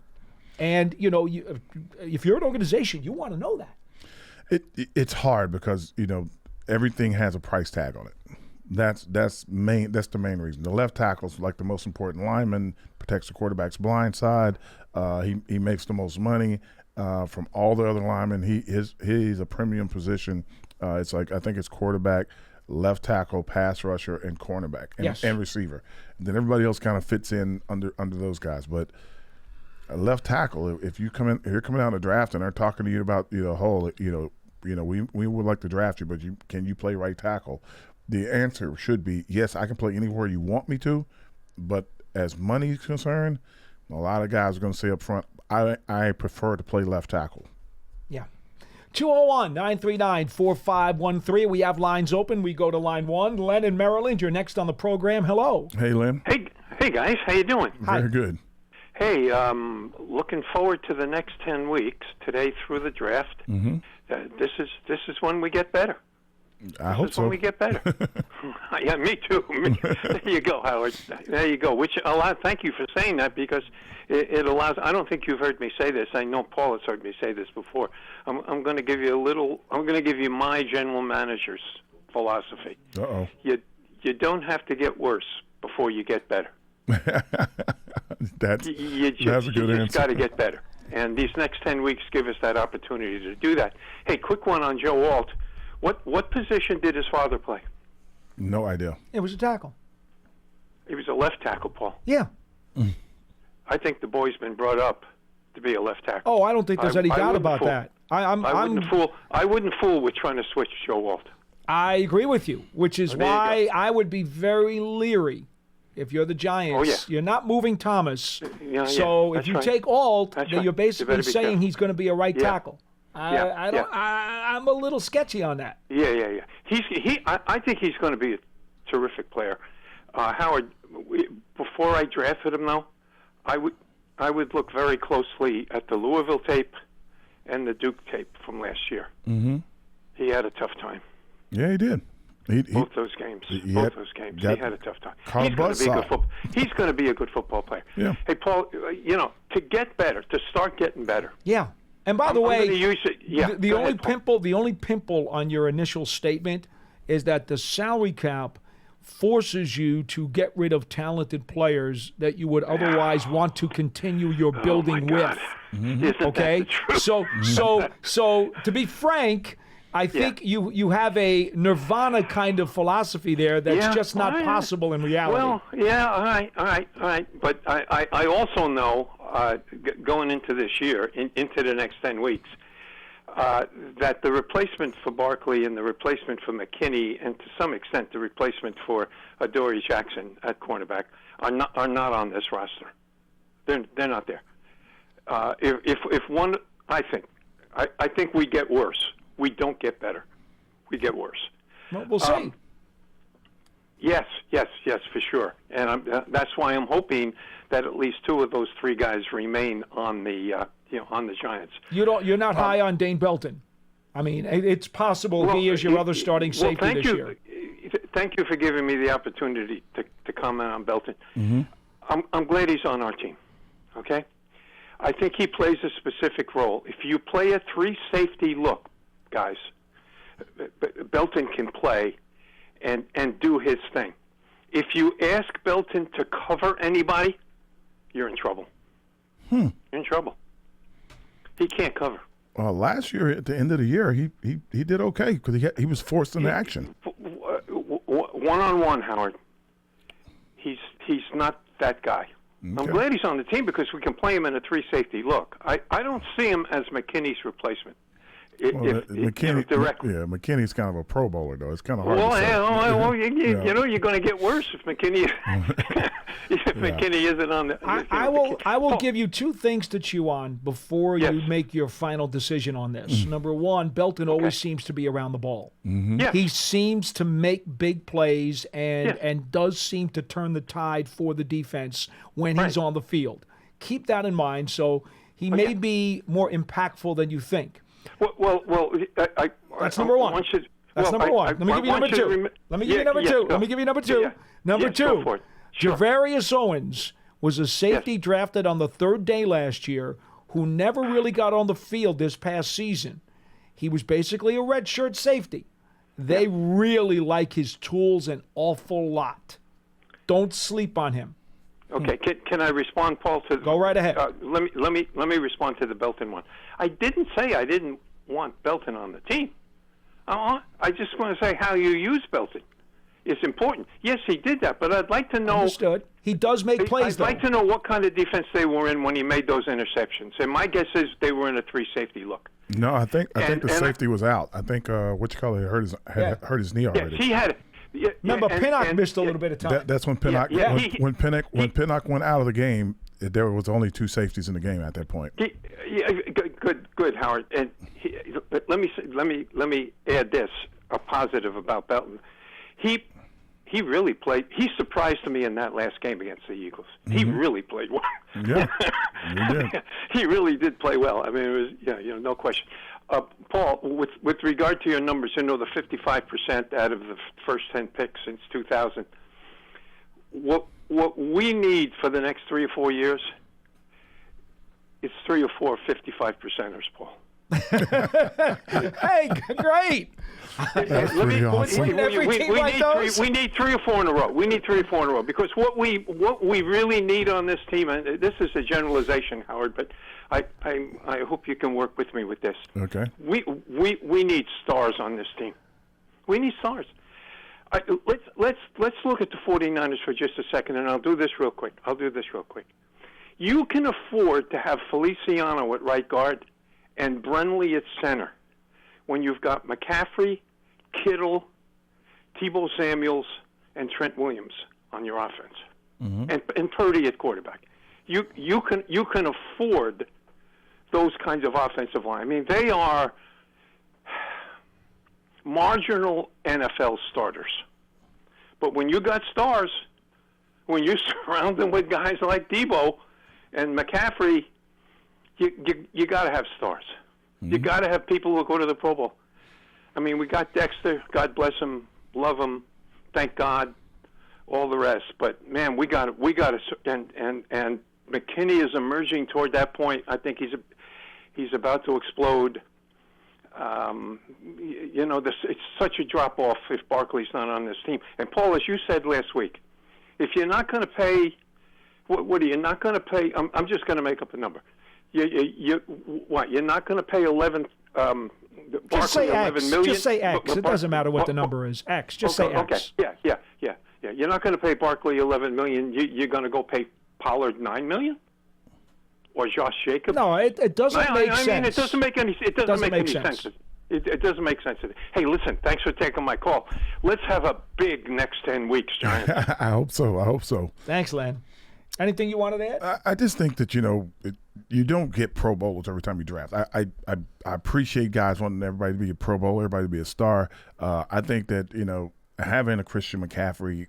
And, if you're an organization, you want to know that. It's hard because, everything has a price tag on it. That's the main reason. The left tackle's like the most important lineman, protects the quarterback's blind side. He makes the most money from all the other linemen. He's a premium position. It's like, I think it's quarterback, left tackle, pass rusher, and cornerback, and receiver. And then everybody else kind of fits in under those guys. But a left tackle, if you're coming out of the draft and they're talking to you about we would like to draft you, but can you play right tackle? The answer should be yes. I can play anywhere you want me to, but as money is concerned, a lot of guys are going to say up front, I prefer to play left tackle. Yeah. 201-939-4513. We have lines open. We go to line 1. Len in Maryland, you're next on the program. Hello. Hey, Len. Hey guys. How you doing? Very good. Hey, looking forward to the next 10 weeks, today through the draft. Mm-hmm. This is when we get better. I hope so. When we get better. Yeah, me too. There you go, Howard. There you go. Thank you for saying that because it allows. I don't think you've heard me say this. I know Paul has heard me say this before. I'm going to give you I'm going to give you my general manager's philosophy. Uh-oh. You don't have to get worse before you get better. That's a good answer. You just got to get better. And these next 10 weeks give us that opportunity to do that. Hey, quick one on Joe Alt. What position did his father play? No idea. It was a tackle. He was a left tackle, Paul. Yeah. I think the boy's been brought up to be a left tackle. Oh, I don't think there's any doubt about that. I wouldn't fool with trying to switch Joe Alt. I agree with you, which is why I would be very leery if you're the Giants. You're not moving Thomas. So if you right. take Alt, That's then right. you're basically You saying careful. he's going to be a right tackle. Yeah. I'm a little sketchy on that. Yeah. I think he's going to be a terrific player. Howard, before I drafted him, though, I would look very closely at the Louisville tape and the Duke tape from last year. Mm-hmm. He had a tough time. Yeah, he did. Both those games. He had a tough time. He's going to be a good football player. Yeah. Hey, Paul, to get better, to start getting better. Yeah. And by the way, the only pimple on your initial statement is that the salary cap forces you to get rid of talented players that you would otherwise want to continue your building with. Mm-hmm. Okay? So to be frank, I think you have a nirvana kind of philosophy there that's just not possible in reality. Well, all right. But I also know, going into this year, into the next 10 weeks, that the replacement for Barkley and the replacement for McKinney, and to some extent the replacement for Adoree Jackson at cornerback, are not on this roster. They're not there. If one, I think we get worse. We don't get better. We get worse. Well, we'll see. Yes, for sure. And that's why I'm hoping that at least two of those three guys remain on the on the Giants. You're not high on Dane Belton. I mean, it's possible he is your other starting safety this year. Thank you for giving me the opportunity to comment on Belton. Mm-hmm. I'm glad he's on our team. Okay, I think he plays a specific role. If you play a 3-safety look, guys, Belton can play and do his thing. If you ask Belton to cover anybody, you're in trouble. You're in trouble. He can't cover. Well, last year at the end of the year, he did okay because he was forced into action. One-on-one, Howard. He's not that guy. Okay. I'm glad he's on the team because we can play him in a 3-safety look. I don't see him as McKinney's replacement. McKinney's kind of a Pro Bowler, though. It's kind of hard to say. You're going to get worse if McKinney McKinney isn't on the. I will give you two things to chew on before you make your final decision on this. Number one, Belton always seems to be around the ball. Mm-hmm. Yes. He seems to make big plays and does seem to turn the tide for the defense when he's on the field. Keep that in mind. So he may be more impactful than you think. Well, that's number one. That's number one. Let me give you number two. Let me give you number two. Let me give you number two. Number two, Sure. Javarius Owens was a safety drafted on the third day last year who never really got on the field this past season. He was basically a redshirt safety. They really like his tools an awful lot. Don't sleep on him. Okay, can I respond, Paul? Go right ahead. Let me respond to the Belton one. I didn't say I didn't want Belton on the team. I just want to say how you use Belton is important. Yes, he did that, but I'd like to know. Understood. He does make plays, I'd like to know what kind of defense they were in when he made those interceptions. And my guess is they were in a 3-safety look. No, I think the safety was out. I think hurt his knee already. Yes, he had. Remember, Pinnock missed a little bit of time. That's when Pinnock when Pinnock went out of the game. There was only 2 safeties in the game at that point. Good, Howard. And let me add this, a positive about Belton. He really played. He surprised me in that last game against the Eagles. Mm-hmm. He really played well. Yeah, he did. He really did play well. I mean, it was no question. Paul, with regard to your numbers, the 55% out of the first 10 picks since 2000. What we need for the next 3 or 4 years is 3 or 4 55%ers, Paul. Hey, great. Awesome. We need 3 or 4 in a row. We need 3 or 4 in a row because what we really need on this team, and this is a generalization, Howard, but I hope you can work with me with this. Okay. We need stars on this team. We need stars. Let's look at the 49ers for just a second, and I'll do this real quick. You can afford to have Feliciano at right guard and Brenly at center when you've got McCaffrey, Kittle, Tebow Samuels, and Trent Williams on your offense. and Purdy at quarterback. You can afford those kinds of offensive line. I mean, they are marginal NFL starters. But when you got stars, when you surround them with guys like Debo and McCaffrey, you got to have stars. You got to have people who go to the Pro Bowl. I mean, we got Dexter. God bless him, love him, thank God, all the rest. But man, we got to, and McKinney is emerging toward that point. I think he's about to explode. It's such a drop off if Barkley's not on this team. And Paul, as you said last week, if you're not going to pay, what are you not going to pay? I'm just going to make up a number. You're not going to pay 11. Just say X. 11 million? Just say X. It doesn't matter what the number is. X. Just say X. Okay. Yeah. You're not going to pay Barkley 11 million. You're going to go pay Pollard 9 million, or Josh Jacobs? No, it doesn't make sense. I mean, it doesn't make any. It doesn't make any sense. It doesn't make sense. Hey, listen. Thanks for taking my call. Let's have a big next 10 weeks, Giants. I hope so. Thanks, Len. Anything you wanted to add? I just think that you don't get Pro Bowlers every time you draft. I appreciate guys wanting everybody to be a Pro Bowler, everybody to be a star. I think that having a Christian McCaffrey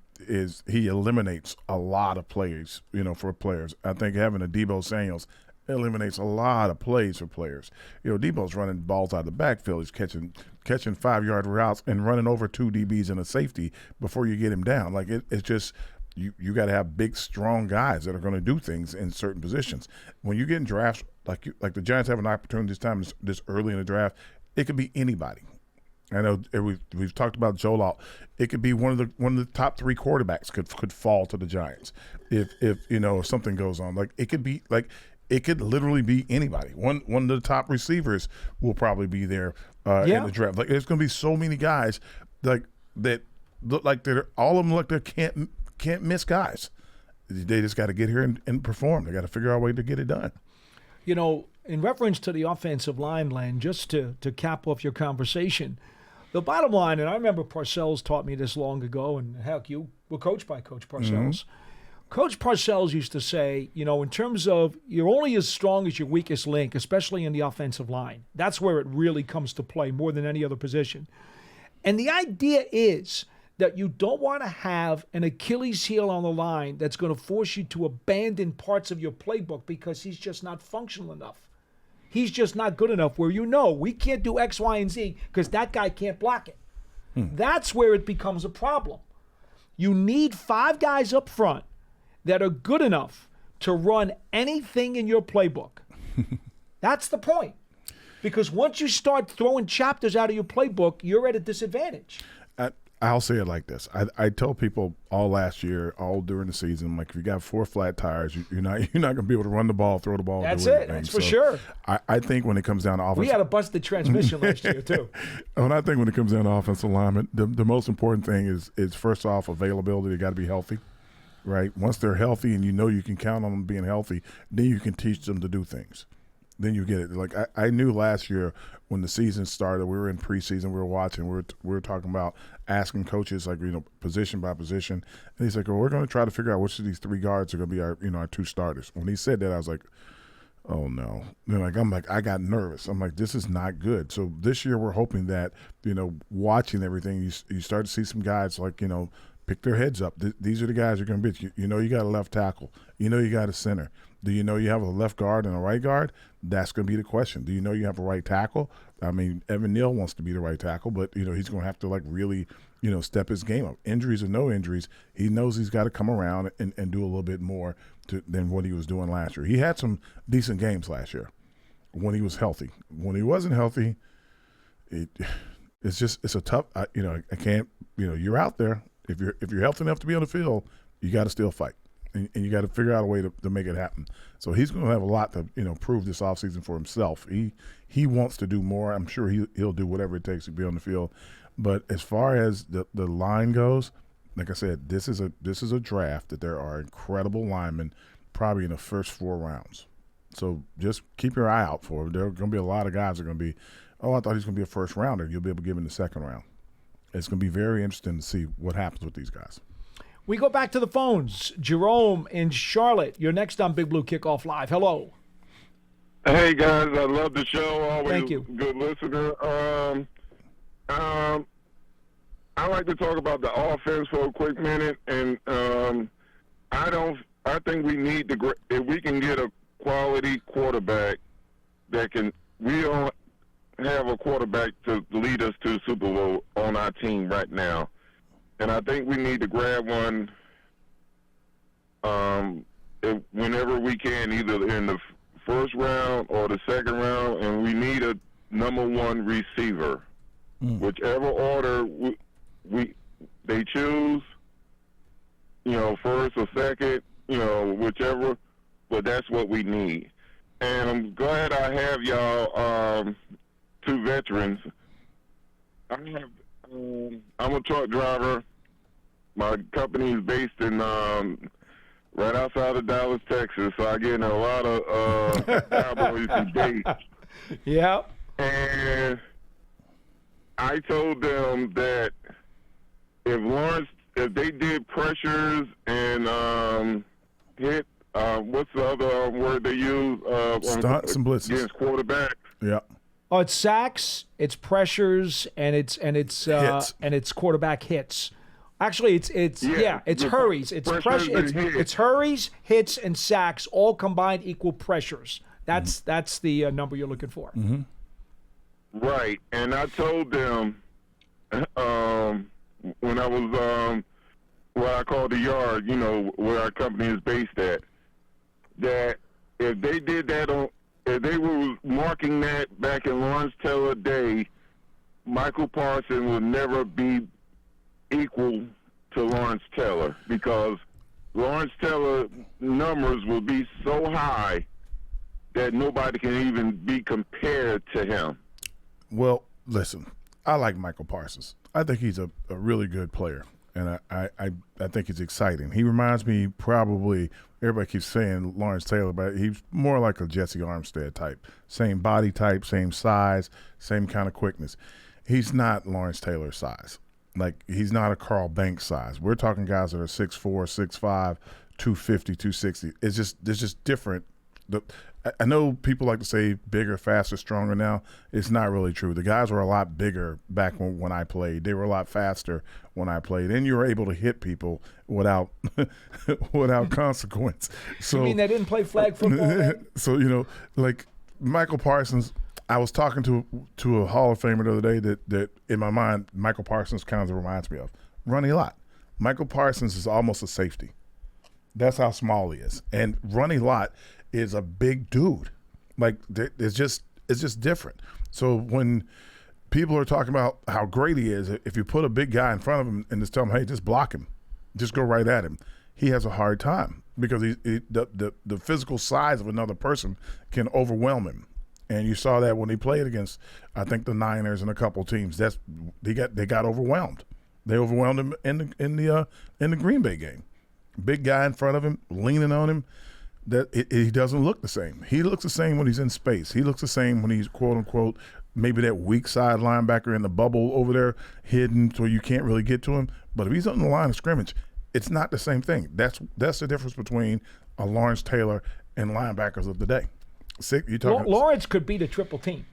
he eliminates a lot of plays. For players. I think having a Deebo Samuels eliminates a lot of plays for players. Debo's running balls out of the backfield. He's catching 5-yard routes and running over 2 DBs and a safety before you get him down. Like it's just. You got to have big, strong guys that are going to do things in certain positions. When you get in drafts, like the Giants have an opportunity this time, this early in the draft, it could be anybody. I know we've talked about Joe Law. It could be one of the top 3 quarterbacks could fall to the Giants if something goes on. Like it could literally be anybody. One of the top receivers will probably be there in the draft. Like there's going to be so many guys like that look like all of them look they can't miss guys. They just got to get here and perform. They got to figure out a way to get it done. In reference to the offensive line, Len, just to cap off your conversation, the bottom line, and I remember Parcells taught me this long ago, and heck, you were coached by Coach Parcells. Mm-hmm. Coach Parcells used to say, in terms of you're only as strong as your weakest link, especially in the offensive line. That's where it really comes to play more than any other position. And the idea is that you don't want to have an Achilles heel on the line that's going to force you to abandon parts of your playbook because he's just not functional enough. He's just not good enough where we can't do X, Y, and Z because that guy can't block it. That's where it becomes a problem. You need 5 guys up front that are good enough to run anything in your playbook. That's the point. Because once you start throwing chapters out of your playbook, you're at a disadvantage. I'll say it like this. I told people all last year, all during the season, I'm like, if you got 4 flat tires, you're not going to be able to run the ball, throw the ball. That's do it. That's for sure. I think when it comes down to offense, we had a busted transmission last year too. And I think when it comes down to offensive alignment, the most important thing is first off availability. They got to be healthy, right? Once they're healthy and you can count on them being healthy, then you can teach them to do things. Then you get it. Like I knew last year when the season started, we were in preseason, we were watching, we were talking about asking coaches like position by position, and he's like, "Well, we're going to try to figure out which of these 3 guards are going to be our 2 starters." When he said that, I was like, "Oh no!" And I got nervous. I'm like, "This is not good." So this year we're hoping that watching everything, you start to see some guys pick their heads up. These are the guys you're going to be. You got a left tackle. You got a center. Do you know you have a left guard and a right guard? That's going to be the question. Do you know you have a right tackle? I mean, Evan Neal wants to be the right tackle, but, he's going to have to, really, step his game up. Injuries or no injuries, he knows he's got to come around and do a little bit more than what he was doing last year. He had some decent games last year when he was healthy. When he wasn't healthy, it's a tough – I can't – you're out there. If you're healthy enough to be on the field, you got to still fight. And you got to figure out a way to make it happen. So he's going to have a lot to prove this offseason for himself. He wants to do more. I'm sure he'll do whatever it takes to be on the field. But as far as the line goes, like I said, this is a draft that there are incredible linemen probably in the first 4 rounds. So just keep your eye out for it. There are going to be a lot of guys that are going to be, I thought he's going to be a first rounder. You'll be able to give him the second round. It's going to be very interesting to see what happens with these guys. We go back to the phones. Jerome in Charlotte, you're next on Big Blue Kickoff Live. Hello. Hey guys, I love the show. Always Thank you. Good listener. I like to talk about the offense for a quick minute, and I think we need to, if we can get a quality quarterback that can. We don't have a quarterback to lead us to the Super Bowl on our team right now, and I think we need to grab one whenever we can, either in the first round or the second round, and we need a number one receiver. Whichever order they choose, first or second, whichever, but that's what we need. And I'm glad I have y'all, two veterans. I'm a truck driver. My company is based in right outside of Dallas, Texas, so I get in a lot of cowboys and dates. Yeah. And I told them that if they did pressures and hit, what's the other word they use? Stunts and blitzes against quarterbacks. Yeah. Oh, it's sacks, it's pressures, and it's Hits. and it's quarterback hits. Actually, it's hurries. It's pressures pressure. and hits. It's hurries, hits, and sacks all combined equal pressures. That's the number you're looking for. Mm-hmm. Right, and I told them when I was what I call the yard, where our company is based at, that if they did that if they were marking that back in Lawrence Taylor Day, Michael Parsons would never be equal to Lawrence Taylor, because Lawrence Taylor numbers will be so high that nobody can even be compared to him. Well, listen, I like Michael Parsons. I think he's a really good player, and I think he's exciting. He reminds me probably, everybody keeps saying Lawrence Taylor, but he's more like a Jesse Armstead type. Same body type, same size, same kind of quickness. He's not Lawrence Taylor's size. Like, he's not a Carl Banks size. We're talking guys that are 6'4", 6'5", 250, 260. It's just different. I know people like to say bigger, faster, stronger now. It's not really true. The guys were a lot bigger back when I played. They were a lot faster when I played. And you were able to hit people without consequence. So, You mean they didn't play flag football then? So, like Michael Parsons, I was talking to a Hall of Famer the other day that in my mind, Michael Parsons kind of reminds me of Ronnie Lott. Michael Parsons is almost a safety. That's how small he is. And Ronnie Lott is a big dude. Like, it's just different. So when people are talking about how great he is, if you put a big guy in front of him and just tell him, hey, just block him, just go right at him, he has a hard time, because the physical size of another person can overwhelm him. And you saw that when he played against, I think, the Niners and a couple teams. They got overwhelmed. They overwhelmed him in the Green Bay game. Big guy in front of him, leaning on him. He doesn't look the same. He looks the same when he's in space. He looks the same when he's, quote unquote, maybe that weak side linebacker in the bubble over there, hidden so you can't really get to him. But if he's on the line of scrimmage, it's not the same thing. That's the difference between a Lawrence Taylor and linebackers of the day. Lawrence could beat a triple team.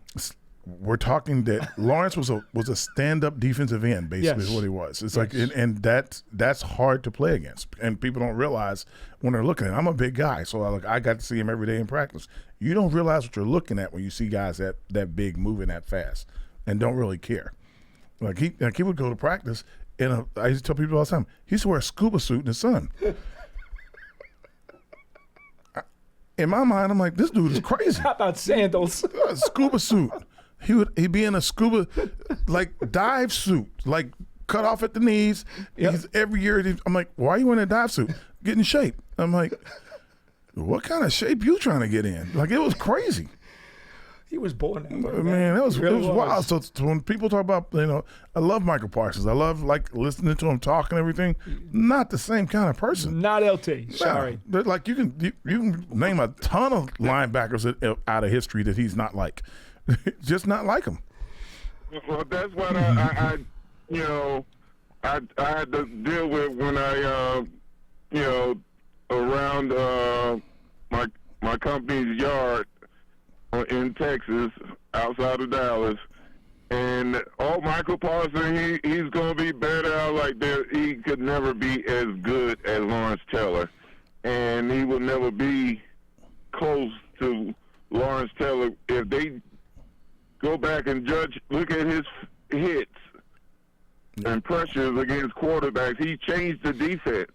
We're talking that Lawrence was a stand-up defensive end, basically, Yes. is what he was. It's Yes. like, and that's hard to play against, and people don't realize when they're looking at him. I'm a big guy, so I got to see him every day in practice. You don't realize what you're looking at when you see guys that big moving that fast and don't really care. Like he would go to practice, and I used to tell people all the time, he used to wear a scuba suit in the sun. In my mind, I'm like, this dude is crazy. How about sandals? A scuba suit. He'd be in a scuba like dive suit, like cut off at the knees. Yep. Every year, I'm like, why are you in a dive suit? Get in shape. I'm like, what kind of shape you trying to get in? Like, it was crazy. He was born that way. Man, it was Really wild. So when people talk about, I love Michael Parsons. I love listening to him talk and everything. Not the same kind of person. Not LT. Sorry. But like you can name a ton of linebackers out of history that he's not like. Just not like him. Well, that's what I I had to deal with when I around my company's yard in Texas, outside of Dallas. And Michael Parsons, he's going to be better out like that. He could never be as good as Lawrence Taylor. And he will never be close to Lawrence Taylor. If they go back and look at his hits and pressures against quarterbacks, he changed the defense.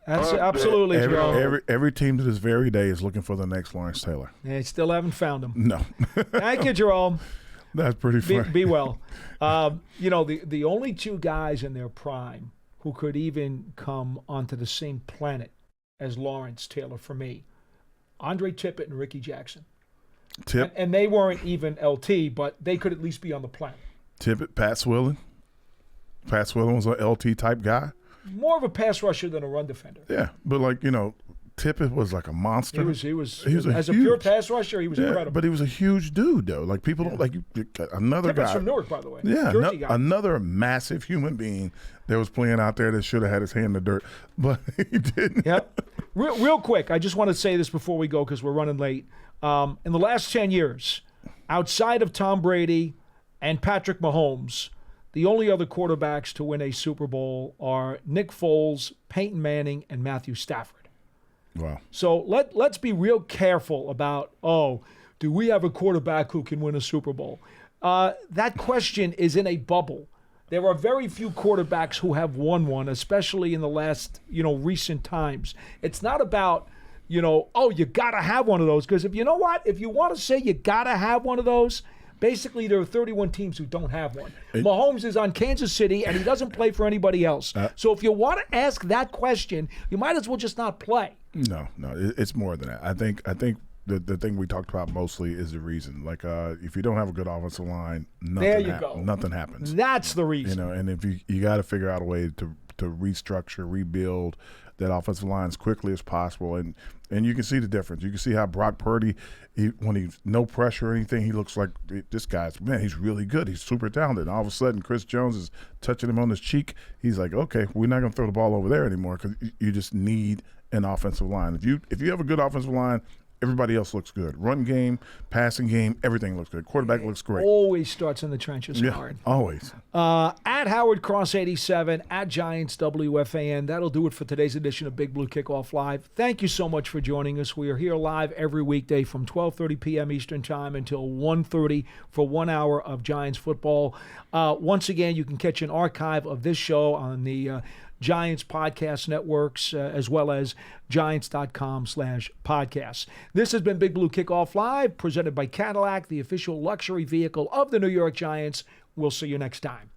That's absolutely true. Every team to this very day is looking for the next Lawrence Taylor. They still haven't found him. No. Thank you, Jerome. That's pretty funny. Be well. The only two guys in their prime who could even come onto the same planet as Lawrence Taylor for me, Andre Tippett and Ricky Jackson. And they weren't even LT, but they could at least be on the planet. Tippett, Pat Swilling. Pat Swilling was an LT type guy. More of a pass rusher than a run defender. Yeah, but Tippett was like a monster. He was as a pure pass rusher, he was incredible. But he was a huge dude, though. Like, people don't like another Tippett's guy from Newark, by the way. Yeah, another massive human being that was playing out there that should have had his hand in the dirt, but he didn't. Yep. Real quick, I just want to say this before we go because we're running late. In the last 10 years, outside of Tom Brady and Patrick Mahomes, the only other quarterbacks to win a Super Bowl are Nick Foles, Peyton Manning, and Matthew Stafford. Wow. So let's be real careful about, do we have a quarterback who can win a Super Bowl? That question is in a bubble. There are very few quarterbacks who have won one, especially in the last, recent times. It's not about, you got to have one of those. Because if you want to say you got to have one of those, basically there are 31 teams who don't have one. Mahomes is on Kansas City, and he doesn't play for anybody else. So if you want to ask that question, you might as well just not play. No, it's more than that. I think the thing we talked about mostly is the reason. Like, if you don't have a good offensive line, nothing happens. That's the reason. And if you got to figure out a way to restructure, rebuild that offensive line as quickly as possible, and you can see the difference. You can see how Brock Purdy, when he's no pressure or anything, he looks like this guy's, he's really good. He's super talented. And all of a sudden, Chris Jones is touching him on his cheek. He's like, okay, we're not going to throw the ball over there anymore because you just need an offensive line. If you have a good offensive line, everybody else looks good. Run game, passing game, everything looks good. Quarterback looks great. Always starts in the trenches hard. Always. At Howard Cross 87, at Giants WFAN. That'll do it for today's edition of Big Blue Kickoff Live. Thank you so much for joining us. We are here live every weekday from 12:30 p.m. Eastern Time until 1:30 for 1 hour of Giants football. Once again, you can catch an archive of this show on the Giants podcast networks, as well as Giants.com/podcasts. This has been Big Blue Kickoff Live, presented by Cadillac, the official luxury vehicle of the New York Giants. We'll see you next time.